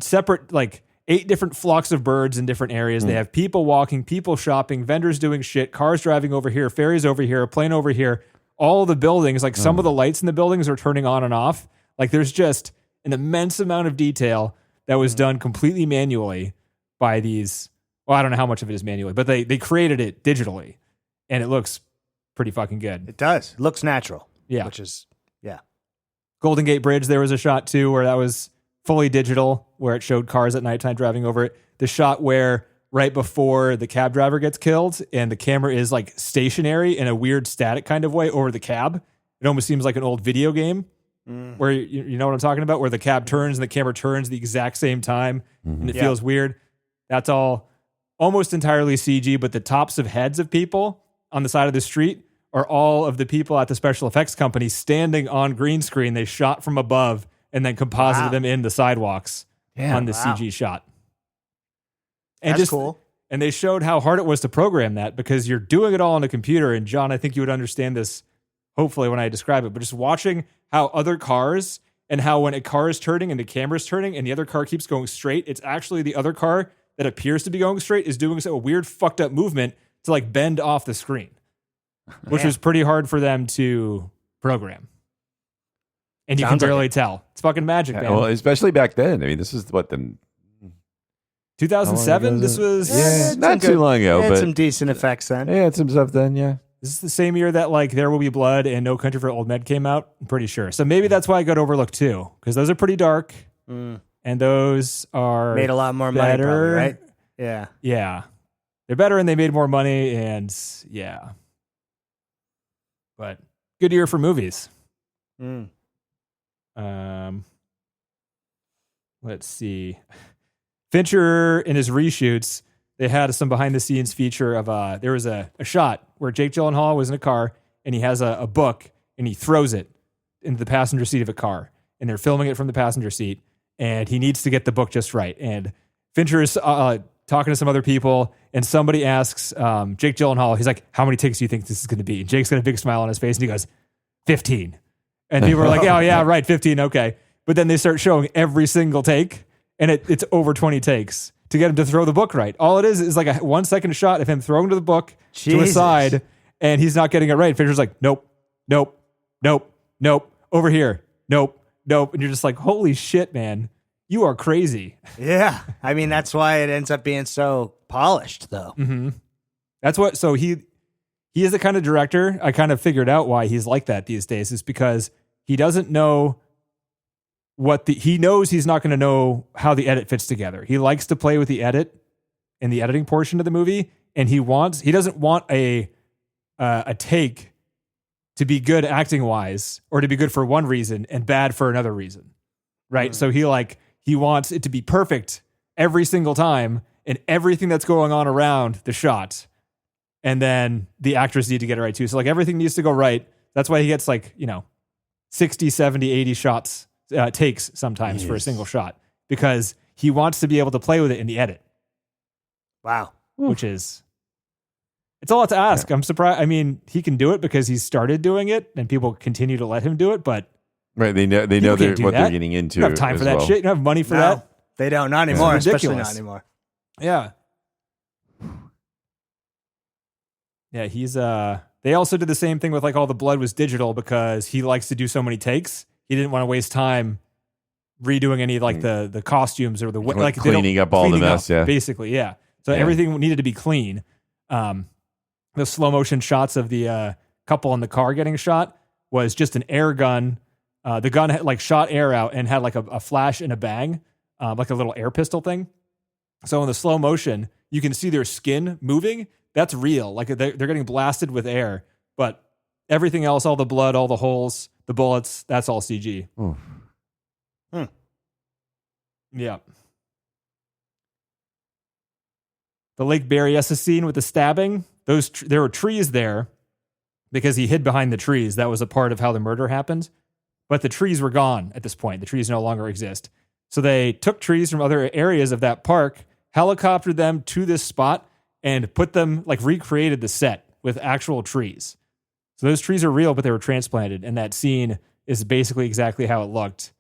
[SPEAKER 2] separate, like 8 different flocks of birds in different areas. They have people walking, people shopping, vendors doing shit, cars driving over here, ferries over here, a plane over here. All the buildings, like some of the lights in the buildings are turning on and off. Like there's just an immense amount of detail that was done completely manually by these. Well, I don't know how much of it is manually, but they created it digitally, and it looks pretty fucking good.
[SPEAKER 3] It does. It looks natural.
[SPEAKER 2] Yeah.
[SPEAKER 3] Which is, yeah.
[SPEAKER 2] Golden Gate Bridge, there was a shot too where that was fully digital, where it showed cars at nighttime driving over it. The shot where right before the cab driver gets killed and the camera is like stationary in a weird static kind of way over the cab. It almost seems like an old video game where you know what I'm talking about, where the cab turns and the camera turns the exact same time and it feels weird. That's all almost entirely CG, but the tops of heads of people on the side of the street are all of the people at the special effects company standing on green screen. They shot from above and then composited them in the sidewalks on the CG shot. And
[SPEAKER 3] that's cool.
[SPEAKER 2] And they showed how hard it was to program that, because you're doing it all on a computer. And John, I think you would understand this hopefully when I describe it, but just watching how other cars, and how when a car is turning and the camera's turning and the other car keeps going straight, it's actually the other car that appears to be going straight is doing a weird fucked up movement to like bend off the screen, which was pretty hard for them to program. And you can barely tell. It's fucking magic, man.
[SPEAKER 4] Well, especially back then. I mean, this is what, the
[SPEAKER 2] 2007? This was
[SPEAKER 4] not too long ago,
[SPEAKER 3] It had
[SPEAKER 4] but
[SPEAKER 3] some decent effects then.
[SPEAKER 4] yeah, had some stuff then. Yeah,
[SPEAKER 2] this is the same year that like There Will Be Blood and No Country for Old Men came out. I'm pretty sure. So maybe that's why I got overlooked too, because those are pretty dark, and those are
[SPEAKER 3] Made a lot more money,
[SPEAKER 2] better.
[SPEAKER 3] probably, right? Yeah.
[SPEAKER 2] Yeah, they're better and they made more money, and yeah. But good year for movies. Let's see. Fincher in his reshoots, they had some behind the scenes feature of there was a shot where Jake Gyllenhaal was in a car and he has a book and he throws it into the passenger seat of a car, and they're filming it from the passenger seat, and he needs to get the book just right. And Fincher is talking to some other people, and somebody asks Jake Gyllenhaal, he's like, how many takes do you think this is going to be? And Jake's got a big smile on his face and he goes, 15. And people are like, oh yeah, right, 15, okay. But then they start showing every single take, and it's over 20 takes to get him to throw the book right. All it is like a 1 second shot of him throwing to the book to a side, and he's not getting it right. Fincher's like, nope, nope, nope, nope, over here, nope, nope. And you're just like, holy shit, man, you are crazy.
[SPEAKER 3] Yeah. I mean, that's why it ends up being so polished, though.
[SPEAKER 2] Mm-hmm. That's what, so he is the kind of director, I kind of figured out why he's like that these days, is because he doesn't know he knows he's not going to know how the edit fits together. He likes to play with the edit and the editing portion of the movie, and he doesn't want a take to be good acting wise, or to be good for one reason and bad for another reason. Right? So he wants it to be perfect every single time, and everything that's going on around the shot. And then the actors need to get it right too. So like everything needs to go right. That's why he gets 60, 70, 80 shots, takes sometimes for a single shot, because he wants to be able to play with it in the edit.
[SPEAKER 3] Wow.
[SPEAKER 2] Which is, it's a lot to ask. I'm surprised. I mean, he can do it because he started doing it and people continue to let him do it, but
[SPEAKER 4] right. They know what they're getting into.
[SPEAKER 2] You don't have time for that shit. You don't have money for that.
[SPEAKER 3] They don't. Not anymore.
[SPEAKER 2] It's
[SPEAKER 3] Especially
[SPEAKER 2] ridiculous.
[SPEAKER 3] not anymore.
[SPEAKER 2] Yeah. Yeah, he's they also did the same thing with like all the blood was digital, because he likes to do so many takes. He didn't want to waste time redoing any like the costumes or the like
[SPEAKER 4] cleaning up all the mess,
[SPEAKER 2] basically, yeah. So everything needed to be clean. The slow motion shots of the couple in the car getting shot was just an air gun. The gun had like shot air out and had like a flash and a bang. like a little air pistol thing. So in the slow motion, you can see their skin moving. That's real. Like they're getting blasted with air, but everything else, all the blood, all the holes, the bullets, that's all CG. Yeah. The Lake Berryessa scene with the stabbing, there were trees there because he hid behind the trees. That was a part of how the murder happened. But the trees were gone at this point. The trees no longer exist. So they took trees from other areas of that park, helicoptered them to this spot, and put them, like recreated the set with actual trees. So those trees are real, but they were transplanted. And that scene is basically exactly how it looked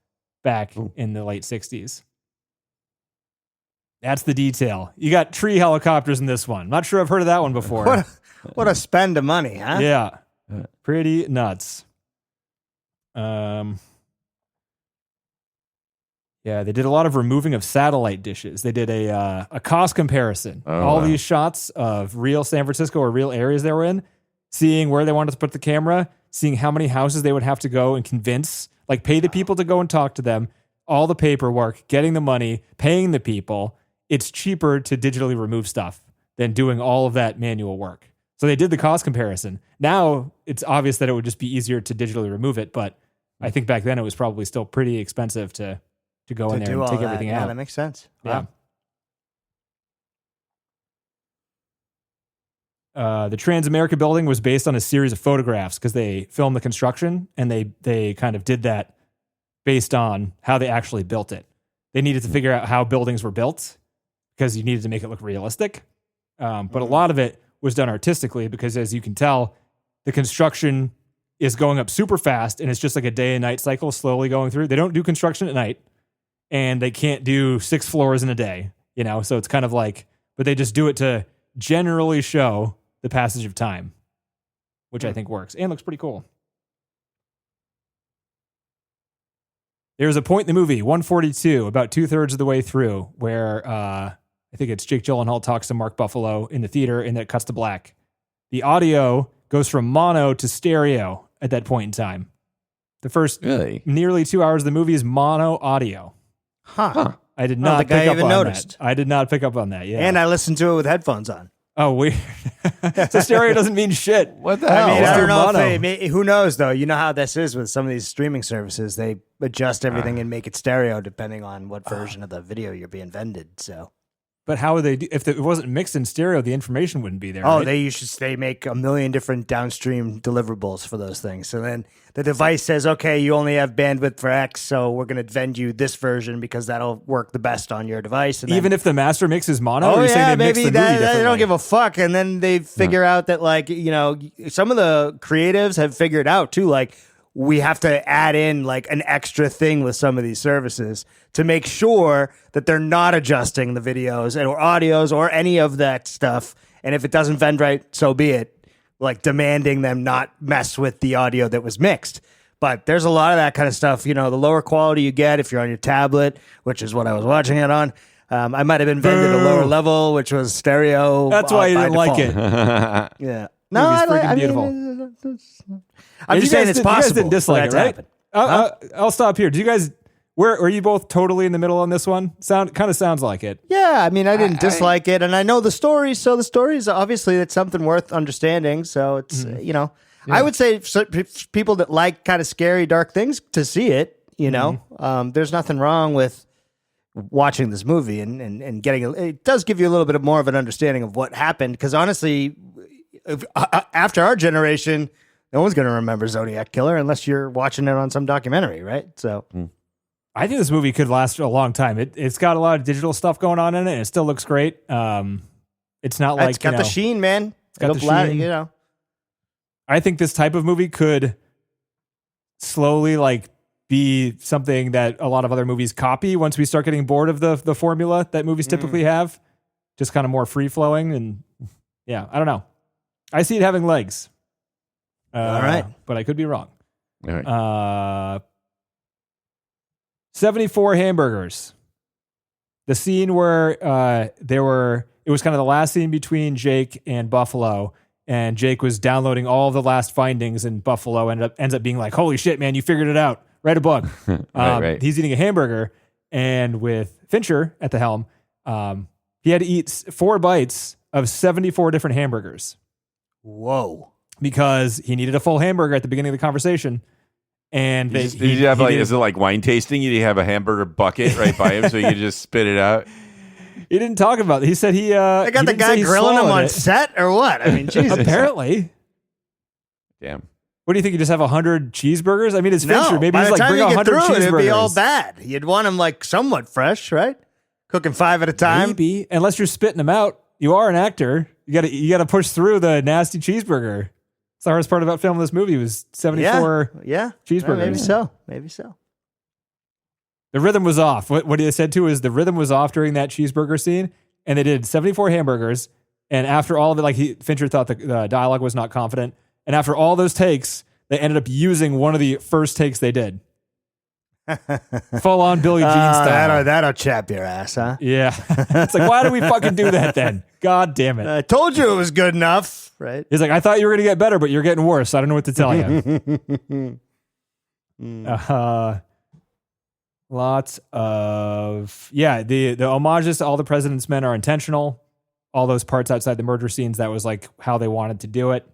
[SPEAKER 2] back in the late 60s. That's the detail. You got tree helicopters in this one. Not sure I've heard of that one before.
[SPEAKER 3] What a spend of money, huh?
[SPEAKER 2] Yeah. Pretty nuts. Yeah, they did a lot of removing of satellite dishes. They did a cost comparison. All these shots of real San Francisco or real areas they were in, seeing where they wanted to put the camera, seeing how many houses they would have to go and convince, like pay the people to go and talk to them, all the paperwork, getting the money, paying the people. It's cheaper to digitally remove stuff than doing all of that manual work. So they did the cost comparison. Now it's obvious that it would just be easier to digitally remove it, but I think back then it was probably still pretty expensive to go in there and take everything out.
[SPEAKER 3] Yeah, that makes sense.
[SPEAKER 2] Yeah. The Transamerica building was based on a series of photographs because they filmed the construction and they kind of did that based on how they actually built it. They needed to figure out how buildings were built because you needed to make it look realistic. But a lot of it was done artistically because, as you can tell, the construction is going up super fast and it's just like a day and night cycle slowly going through. They don't do construction at night and they can't do 6 floors in a day, so it's kind of like, but they just do it to generally show the passage of time, which I think works and looks pretty cool. There's a point in the movie, 142, about 2/3 of the way through, where I think it's Jake Gyllenhaal talks to Mark Buffalo in the theater, and then it cuts to black. The audio goes from mono to stereo at that point in time. The first nearly 2 hours of the movie is mono audio.
[SPEAKER 3] Huh.
[SPEAKER 2] I did not pick up on that. I did not pick up on that, yeah.
[SPEAKER 3] And I listened to it with headphones on.
[SPEAKER 2] Oh, weird. So stereo doesn't mean shit.
[SPEAKER 4] What the hell?
[SPEAKER 3] I mean, I don't know who knows, though. You know how this is with some of these streaming services. They adjust everything and make it stereo depending on what version of the video you're being vended. So,
[SPEAKER 2] but how would they do if it wasn't mixed in stereo? The information wouldn't be there.
[SPEAKER 3] Oh,
[SPEAKER 2] right?
[SPEAKER 3] they make a million different downstream deliverables for those things. So then the device says, okay, you only have bandwidth for X, so we're going to vend you this version because that'll work the best on your device. And
[SPEAKER 2] even if the master mix is mono,
[SPEAKER 3] oh,
[SPEAKER 2] or
[SPEAKER 3] yeah, maybe
[SPEAKER 2] they
[SPEAKER 3] don't give a fuck. And then they figure out that, like, some of the creatives have figured out too, like, we have to add in like an extra thing with some of these services to make sure that they're not adjusting the videos or audios or any of that stuff. And if it doesn't vend right, so be it. Like demanding them not mess with the audio that was mixed. But there's a lot of that kind of stuff. The lower quality you get if you're on your tablet, which is what I was watching it on. I might have been vended a lower level, which was stereo.
[SPEAKER 2] That's why you didn't like it.
[SPEAKER 3] Yeah. No, I
[SPEAKER 2] beautiful.
[SPEAKER 3] I'm just saying it's possible.
[SPEAKER 2] You guys didn't dislike it, right? I'll stop here. Do you guys? Were you both totally in the middle on this one? Kind of sounds like it.
[SPEAKER 3] Yeah, I mean, I didn't dislike it, and I know the story. So the story is obviously it's something worth understanding. So it's I would say people that like kind of scary, dark things to see it. There's nothing wrong with watching this movie and getting it does give you a little bit more of an understanding of what happened. Because honestly, after our generation, no one's going to remember Zodiac Killer unless you're watching it on some documentary, right? So.
[SPEAKER 2] I think this movie could last a long time. It's got a lot of digital stuff going on in it, and it still looks great. It's not like
[SPEAKER 3] it's got the sheen, man.
[SPEAKER 2] It's got the sheen. I think this type of movie could slowly be something that a lot of other movies copy once we start getting bored of the formula that movies typically have. Just kind of more free flowing, and yeah, I don't know. I see it having legs.
[SPEAKER 3] All right,
[SPEAKER 2] but I could be wrong.
[SPEAKER 4] All right.
[SPEAKER 2] 74 hamburgers. The scene where it was kind of the last scene between Jake and Buffalo, and Jake was downloading all the last findings, and Buffalo ends up being like, "Holy shit, man, you figured it out. Write a book."
[SPEAKER 4] Right.
[SPEAKER 2] He's eating a hamburger, And with Fincher at the helm, he had to eat 4 bites of 74 different hamburgers.
[SPEAKER 3] Whoa.
[SPEAKER 2] Because he needed a full hamburger at the beginning of the conversation. And
[SPEAKER 4] Did you have is it like wine tasting? Did he have a hamburger bucket right by him so he could just spit it out?
[SPEAKER 2] He didn't talk about it. He said he
[SPEAKER 3] they got the guy grilling him on set or what? I mean, Jesus.
[SPEAKER 2] Apparently.
[SPEAKER 4] Damn.
[SPEAKER 2] What do you think? You just have 100 cheeseburgers? I mean, it's Fincher. Maybe
[SPEAKER 3] by
[SPEAKER 2] he's
[SPEAKER 3] the
[SPEAKER 2] like,
[SPEAKER 3] time
[SPEAKER 2] bring
[SPEAKER 3] you get
[SPEAKER 2] 100
[SPEAKER 3] through it,
[SPEAKER 2] cheeseburgers.
[SPEAKER 3] it'd be all bad. You'd want them like somewhat fresh, right? Cooking 5 at a time.
[SPEAKER 2] Maybe, unless you're spitting them out. You are an actor. You gotta push through the nasty cheeseburger. It's the hardest part about filming this movie was 74 cheeseburgers.
[SPEAKER 3] Maybe so.
[SPEAKER 2] The rhythm was off. What he said too is the rhythm was off during that cheeseburger scene, and they did 74 hamburgers. And after all of it, Fincher thought the dialogue was not confident. And after all those takes, they ended up using one of the first takes they did. Full on Billie Jean style.
[SPEAKER 3] That'll chap your ass, huh?
[SPEAKER 2] Yeah. It's like, why do we fucking do that then? God damn it.
[SPEAKER 3] I told you it was good enough, right?
[SPEAKER 2] He's like, I thought you were going to get better, but you're getting worse. I don't know what to tell you. Lots of, the homages to All the President's Men are intentional. All those parts outside the murder scenes, that was like how they wanted to do it.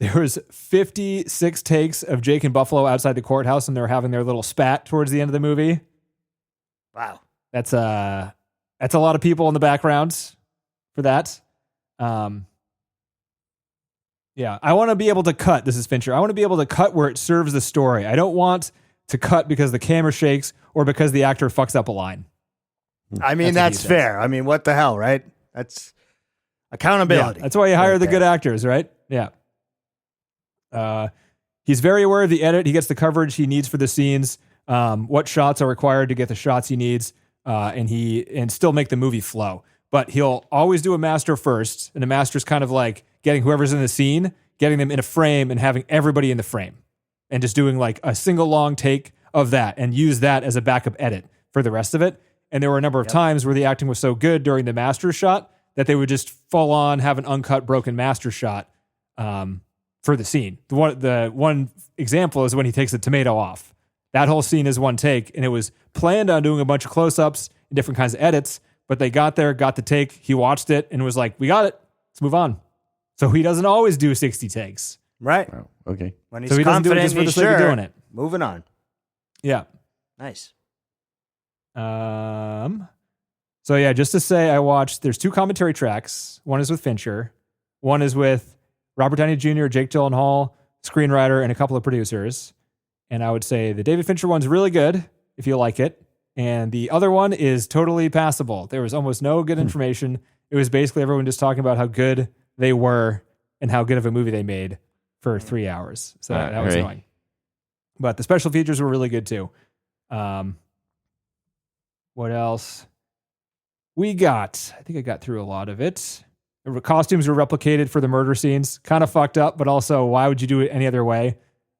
[SPEAKER 2] There was 56 takes of Jake and Buffalo outside the courthouse, and they're having their little spat towards the end of the movie.
[SPEAKER 3] Wow.
[SPEAKER 2] That's a lot of people in the background for that. I want to be able to cut. This is Fincher. I want to be able to cut where it serves the story. I don't want to cut because the camera shakes or because the actor fucks up a line.
[SPEAKER 3] I mean, that's fair. I mean, what the hell, right? That's accountability.
[SPEAKER 2] Yeah, that's why you hire the good actors, right? Yeah. He's very aware of the edit. He gets the coverage he needs for the scenes, what shots are required to get the shots he needs, and still make the movie flow. But he'll always do a master first, and a master's kind of like getting whoever's in the scene, getting them in a frame and having everybody in the frame, and just doing like a single long take of that and use that as a backup edit for the rest of it. And there were a number of times where the acting was so good during the master shot that they would just full on have an uncut, broken master shot for the scene. The one example is when he takes the tomato off. That whole scene is one take, and it was planned on doing a bunch of close-ups and different kinds of edits, but they got there, got the take, he watched it, and was like, we got it, let's move on. So he doesn't always do 60 takes.
[SPEAKER 3] Right.
[SPEAKER 4] Oh, okay.
[SPEAKER 3] When he's
[SPEAKER 2] so he doesn't do it
[SPEAKER 3] confident,
[SPEAKER 2] just for the
[SPEAKER 3] he's
[SPEAKER 2] sake of
[SPEAKER 3] sure.
[SPEAKER 2] doing it.
[SPEAKER 3] Moving on.
[SPEAKER 2] Yeah.
[SPEAKER 3] Nice.
[SPEAKER 2] So yeah, just to say, there's 2 commentary tracks. One is with Fincher. One is with Robert Downey Jr., Jake Gyllenhaal, screenwriter, and a couple of producers. And I would say the David Fincher one's really good, if you like it. And the other one is totally passable. There was almost no good information. It was basically everyone just talking about how good they were and how good of a movie they made for 3 hours. So that was annoying. But the special features were really good too. What else? I think I got through a lot of it. The costumes were replicated for the murder scenes. Kind of fucked up, but also why would you do it any other way?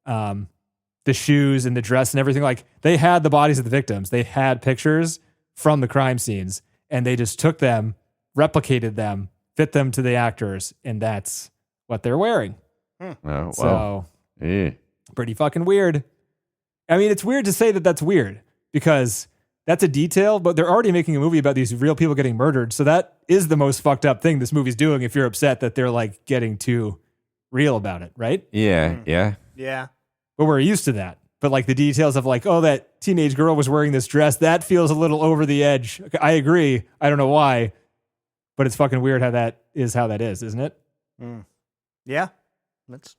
[SPEAKER 2] The shoes and the dress and everything. Like, they had the bodies of the victims. They had pictures from the crime scenes, and they just took them, replicated them, fit them to the actors, and that's what they're wearing.
[SPEAKER 4] Oh, wow.
[SPEAKER 2] So, pretty fucking weird. I mean, it's weird to say that that's weird because that's a detail, but they're already making a movie about these real people getting murdered. So that is the most fucked up thing this movie's doing if you're upset that they're like getting too real about it, right?
[SPEAKER 4] Yeah.
[SPEAKER 2] But we're used to that. But like the details of like, oh, that teenage girl was wearing this dress, that feels a little over the edge. I agree. I don't know why, but it's fucking weird how that is, isn't it?
[SPEAKER 3] Yeah, that's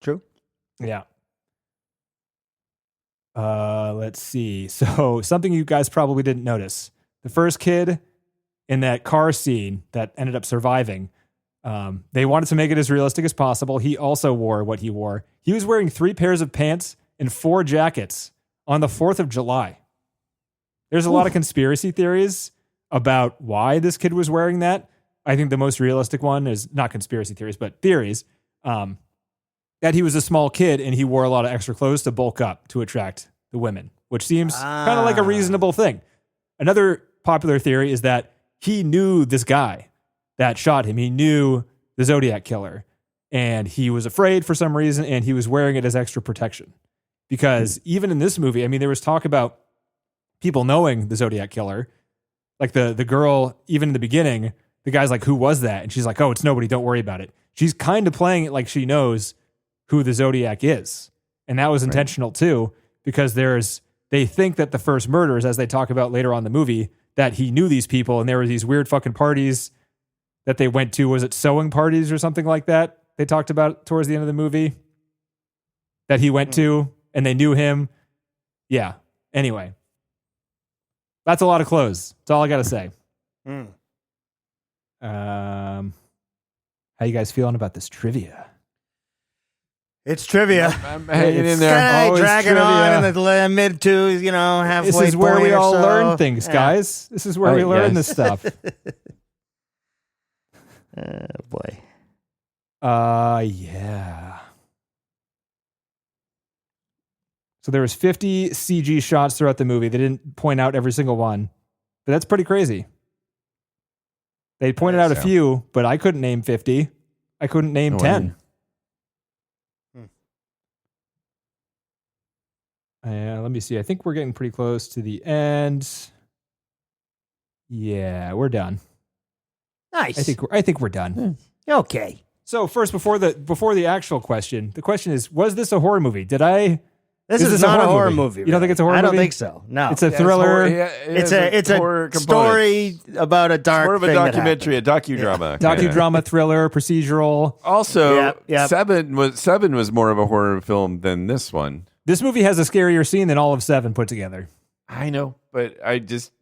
[SPEAKER 3] true.
[SPEAKER 2] Yeah. Let's see. So something you guys probably didn't notice. The first kid in that car scene that ended up surviving, they wanted to make it as realistic as possible. He also wore what he wore. He was wearing 3 pairs of pants and 4 jackets on the 4th of July. There's a lot of conspiracy theories about why this kid was wearing that. I think the most realistic one is not conspiracy theories, but theories. That he was a small kid and he wore a lot of extra clothes to bulk up to attract the women, which seems kind of like a reasonable thing. Another popular theory is that he knew this guy that shot him. He knew the Zodiac killer, and he was afraid for some reason, and he was wearing it as extra protection. because even in this movie, I mean, there was talk about people knowing the Zodiac killer. Like the girl, even in the beginning, the guy's like, who was that? And she's like, oh, it's nobody. Don't worry about it. She's kind of playing it like she knows who the Zodiac is. And that was intentional too, because they think that the first murders, as they talk about later on in the movie, that he knew these people and there were these weird fucking parties that they went to. Was it sewing parties or something like that? They talked about towards the end of the movie that he went to and they knew him. Yeah. Anyway. That's a lot of clothes. That's all I got to say. How you guys feeling about this trivia?
[SPEAKER 3] It's trivia.
[SPEAKER 4] I'm hanging in there.
[SPEAKER 3] Kind of
[SPEAKER 2] Always
[SPEAKER 3] dragging
[SPEAKER 2] trivia.
[SPEAKER 3] on in the mid twos, halfway.
[SPEAKER 2] This is where
[SPEAKER 3] point
[SPEAKER 2] we
[SPEAKER 3] or
[SPEAKER 2] all
[SPEAKER 3] so.
[SPEAKER 2] learn things, guys. This is where we learn this stuff.
[SPEAKER 3] Boy.
[SPEAKER 2] Yeah. So there was 50 CG shots throughout the movie. They didn't point out every single one, but that's pretty crazy. They pointed out a few, but I couldn't name 50. I couldn't name 10. Let me see. I think we're getting pretty close to the end. Yeah, we're done.
[SPEAKER 3] Nice.
[SPEAKER 2] I think we're done.
[SPEAKER 3] Okay.
[SPEAKER 2] So first, before the actual question, the question is: was this a horror movie?
[SPEAKER 3] This is not a horror movie.
[SPEAKER 2] You don't think it's a horror movie?
[SPEAKER 3] I don't think so. No.
[SPEAKER 2] It's a thriller.
[SPEAKER 3] It's a story about a dark.
[SPEAKER 4] More of a documentary, a docudrama,
[SPEAKER 2] docudrama, thriller, procedural.
[SPEAKER 4] Also, Seven was more of a horror film than this one.
[SPEAKER 2] This movie has a scarier scene than all of Seven put together.
[SPEAKER 4] I know, but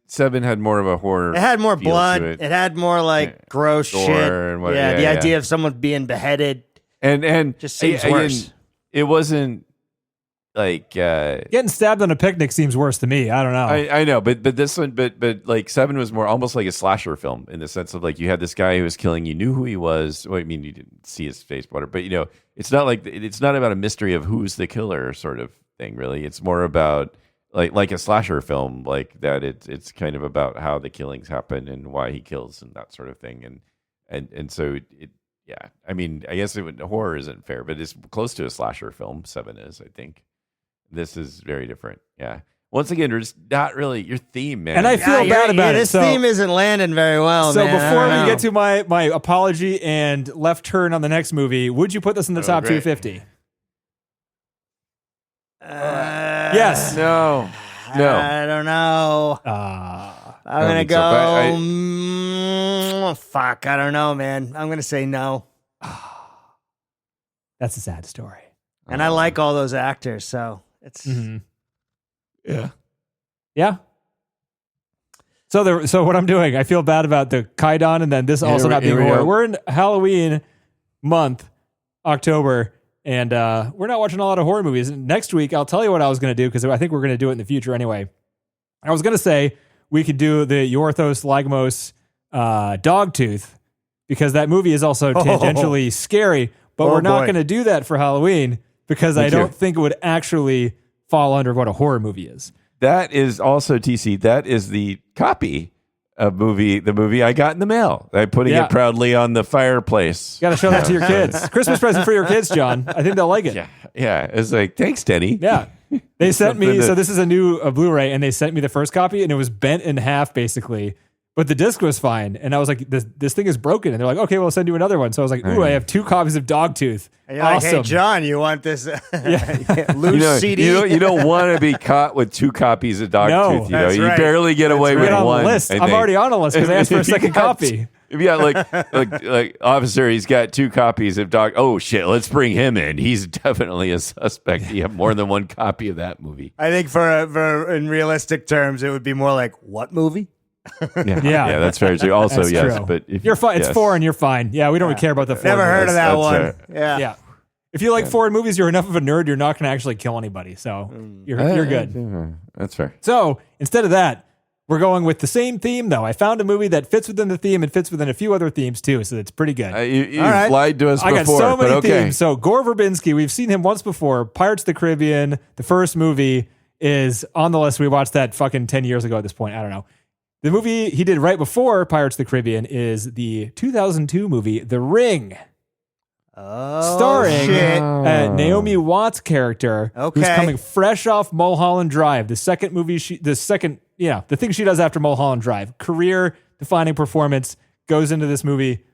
[SPEAKER 4] Seven had more of a horror.
[SPEAKER 3] It had more
[SPEAKER 4] feel
[SPEAKER 3] blood.
[SPEAKER 4] to it.
[SPEAKER 3] It had more like gross
[SPEAKER 4] Gore
[SPEAKER 3] shit.
[SPEAKER 4] and
[SPEAKER 3] The idea of someone being beheaded
[SPEAKER 4] and
[SPEAKER 3] just seems worse.
[SPEAKER 4] It wasn't like
[SPEAKER 2] getting stabbed on a picnic seems worse to me. I don't know.
[SPEAKER 4] I know, but this one, but like Seven was more almost like a slasher film in the sense of like you had this guy who was killing. You knew who he was. Well, I mean, you didn't see his face, but it's not about a mystery of who's the killer sort of thing. Really, it's more about like a slasher film, like that. It's kind of about how the killings happen and why he kills and that sort of thing. And so it. Yeah, I mean, I guess horror isn't fair, but it's close to a slasher film. Seven is, I think. This is very different. Yeah. Once again, it's not really your theme, man.
[SPEAKER 2] And I feel bad about it.
[SPEAKER 3] This theme isn't landing very well,
[SPEAKER 2] so
[SPEAKER 3] man.
[SPEAKER 2] Before we get to my apology and left turn on the next movie, would you put this in the top 250? Yes.
[SPEAKER 4] No.
[SPEAKER 3] I don't know. I'm going to go... fuck, I don't know, man. I'm going to say no.
[SPEAKER 2] That's a sad story.
[SPEAKER 3] And I like all those actors, so it's...
[SPEAKER 2] Yeah. So what I'm doing, I feel bad about the Kaidan and then this also not being horror. We're in Halloween month, October, and we're not watching a lot of horror movies. Next week, I'll tell you what I was going to do because I think we're going to do it in the future anyway. I was going to say we could do the Yorthos Lagmos Dogtooth because that movie is also tangentially scary, but we're not going to do that for Halloween because I don't think it would actually fall under what a horror movie is.
[SPEAKER 4] That is also TC. That is the copy of the movie I got in the mail. I'm putting it proudly on the fireplace.
[SPEAKER 2] You got to show that to your kids. Christmas present for your kids, John. I think they'll like it.
[SPEAKER 4] Yeah. It's like, thanks, Denny.
[SPEAKER 2] Yeah. They sent me, so this is a new Blu-ray, and they sent me the first copy, and it was bent in half, basically. But the disc was fine. And I was like, this thing is broken. And they're like, okay, we'll send you another one. So I was like, ooh, I have 2 copies of Dogtooth.
[SPEAKER 3] And you're
[SPEAKER 2] awesome.
[SPEAKER 3] like, hey, John, you want this loose CD?
[SPEAKER 4] You don't want to be caught with 2 copies of Dogtooth.
[SPEAKER 3] No,
[SPEAKER 4] you barely get away with one.
[SPEAKER 2] List. I'm already on a list because I asked for a second copy.
[SPEAKER 4] If you got like officer, he's got 2 copies of Dog. Oh shit, let's bring him in. He's definitely a suspect. You have more than 1 copy of that movie.
[SPEAKER 3] I think for in realistic terms, it would be more like what movie?
[SPEAKER 4] Yeah, that's very true. Also,
[SPEAKER 2] that's
[SPEAKER 4] yes,
[SPEAKER 2] true.
[SPEAKER 4] but if
[SPEAKER 2] you're fine, it's foreign. You're fine. Yeah, we don't care about the foreign.
[SPEAKER 3] Never heard of that one.
[SPEAKER 4] Right.
[SPEAKER 3] Yeah.
[SPEAKER 2] If you like foreign movies, you're enough of a nerd. You're not going to actually kill anybody, so you're good.
[SPEAKER 4] That's fair.
[SPEAKER 2] So instead of that, we're going with the same theme, though. I found a movie that fits within the theme and fits within a few other themes too, so it's pretty good.
[SPEAKER 4] You've lied to us before.
[SPEAKER 2] I got so many
[SPEAKER 4] themes.
[SPEAKER 2] themes. So Gore Verbinski, we've seen him once before. Pirates of the Caribbean, the first movie, is on the list. We watched that fucking 10 years ago at this point. I don't know. The movie he did right before Pirates of the Caribbean is the 2002 movie The Ring. starring
[SPEAKER 3] shit.
[SPEAKER 2] Naomi Watts' character, who's
[SPEAKER 3] Okay.
[SPEAKER 2] coming fresh off Mulholland Drive, the thing she does after Mulholland Drive, career-defining performance, goes into this movie,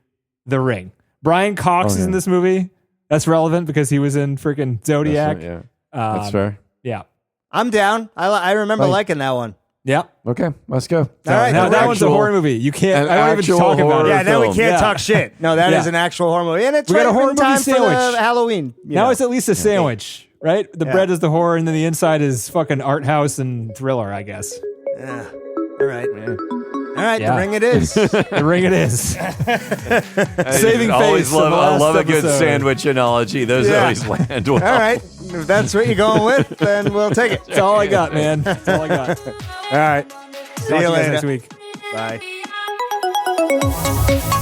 [SPEAKER 2] The Ring. Brian Cox is in this movie. That's relevant because he was in freaking Zodiac.
[SPEAKER 4] That's right, yeah. That's fair.
[SPEAKER 2] Yeah.
[SPEAKER 3] I'm down. I remember liking that one.
[SPEAKER 2] Yeah.
[SPEAKER 4] Okay, let's go.
[SPEAKER 3] All right,
[SPEAKER 2] Now that
[SPEAKER 3] actual-
[SPEAKER 2] one's a horror movie. You can't.
[SPEAKER 4] an
[SPEAKER 2] I don't even
[SPEAKER 4] actual
[SPEAKER 2] talk about
[SPEAKER 4] horror
[SPEAKER 2] it.
[SPEAKER 3] Yeah, now we
[SPEAKER 4] film.
[SPEAKER 3] can't
[SPEAKER 2] Yeah.
[SPEAKER 3] talk shit. No, that is
[SPEAKER 2] Yeah.
[SPEAKER 3] an actual horror movie, and it's
[SPEAKER 2] We got a
[SPEAKER 3] right
[SPEAKER 2] horror
[SPEAKER 3] in time
[SPEAKER 2] movie
[SPEAKER 3] for
[SPEAKER 2] sandwich.
[SPEAKER 3] the Halloween.
[SPEAKER 2] Now it's at least a sandwich, right? The bread is the horror, and then the inside is fucking art house and thriller, I guess.
[SPEAKER 3] Yeah. All right. All right,
[SPEAKER 2] Yeah.
[SPEAKER 3] The Ring it is.
[SPEAKER 2] The Ring it is. Saving
[SPEAKER 4] always
[SPEAKER 2] face.
[SPEAKER 4] love,
[SPEAKER 2] of the
[SPEAKER 4] I
[SPEAKER 2] last
[SPEAKER 4] love a good
[SPEAKER 2] episode.
[SPEAKER 4] sandwich analogy. Those
[SPEAKER 3] Yeah.
[SPEAKER 4] always land well.
[SPEAKER 3] All right. If that's what you're going with, then we'll take it.
[SPEAKER 2] That's all I got, man. That's all I got.
[SPEAKER 3] All right. See
[SPEAKER 2] Talk to
[SPEAKER 3] you
[SPEAKER 2] you guys
[SPEAKER 3] later.
[SPEAKER 2] next week.
[SPEAKER 3] Bye.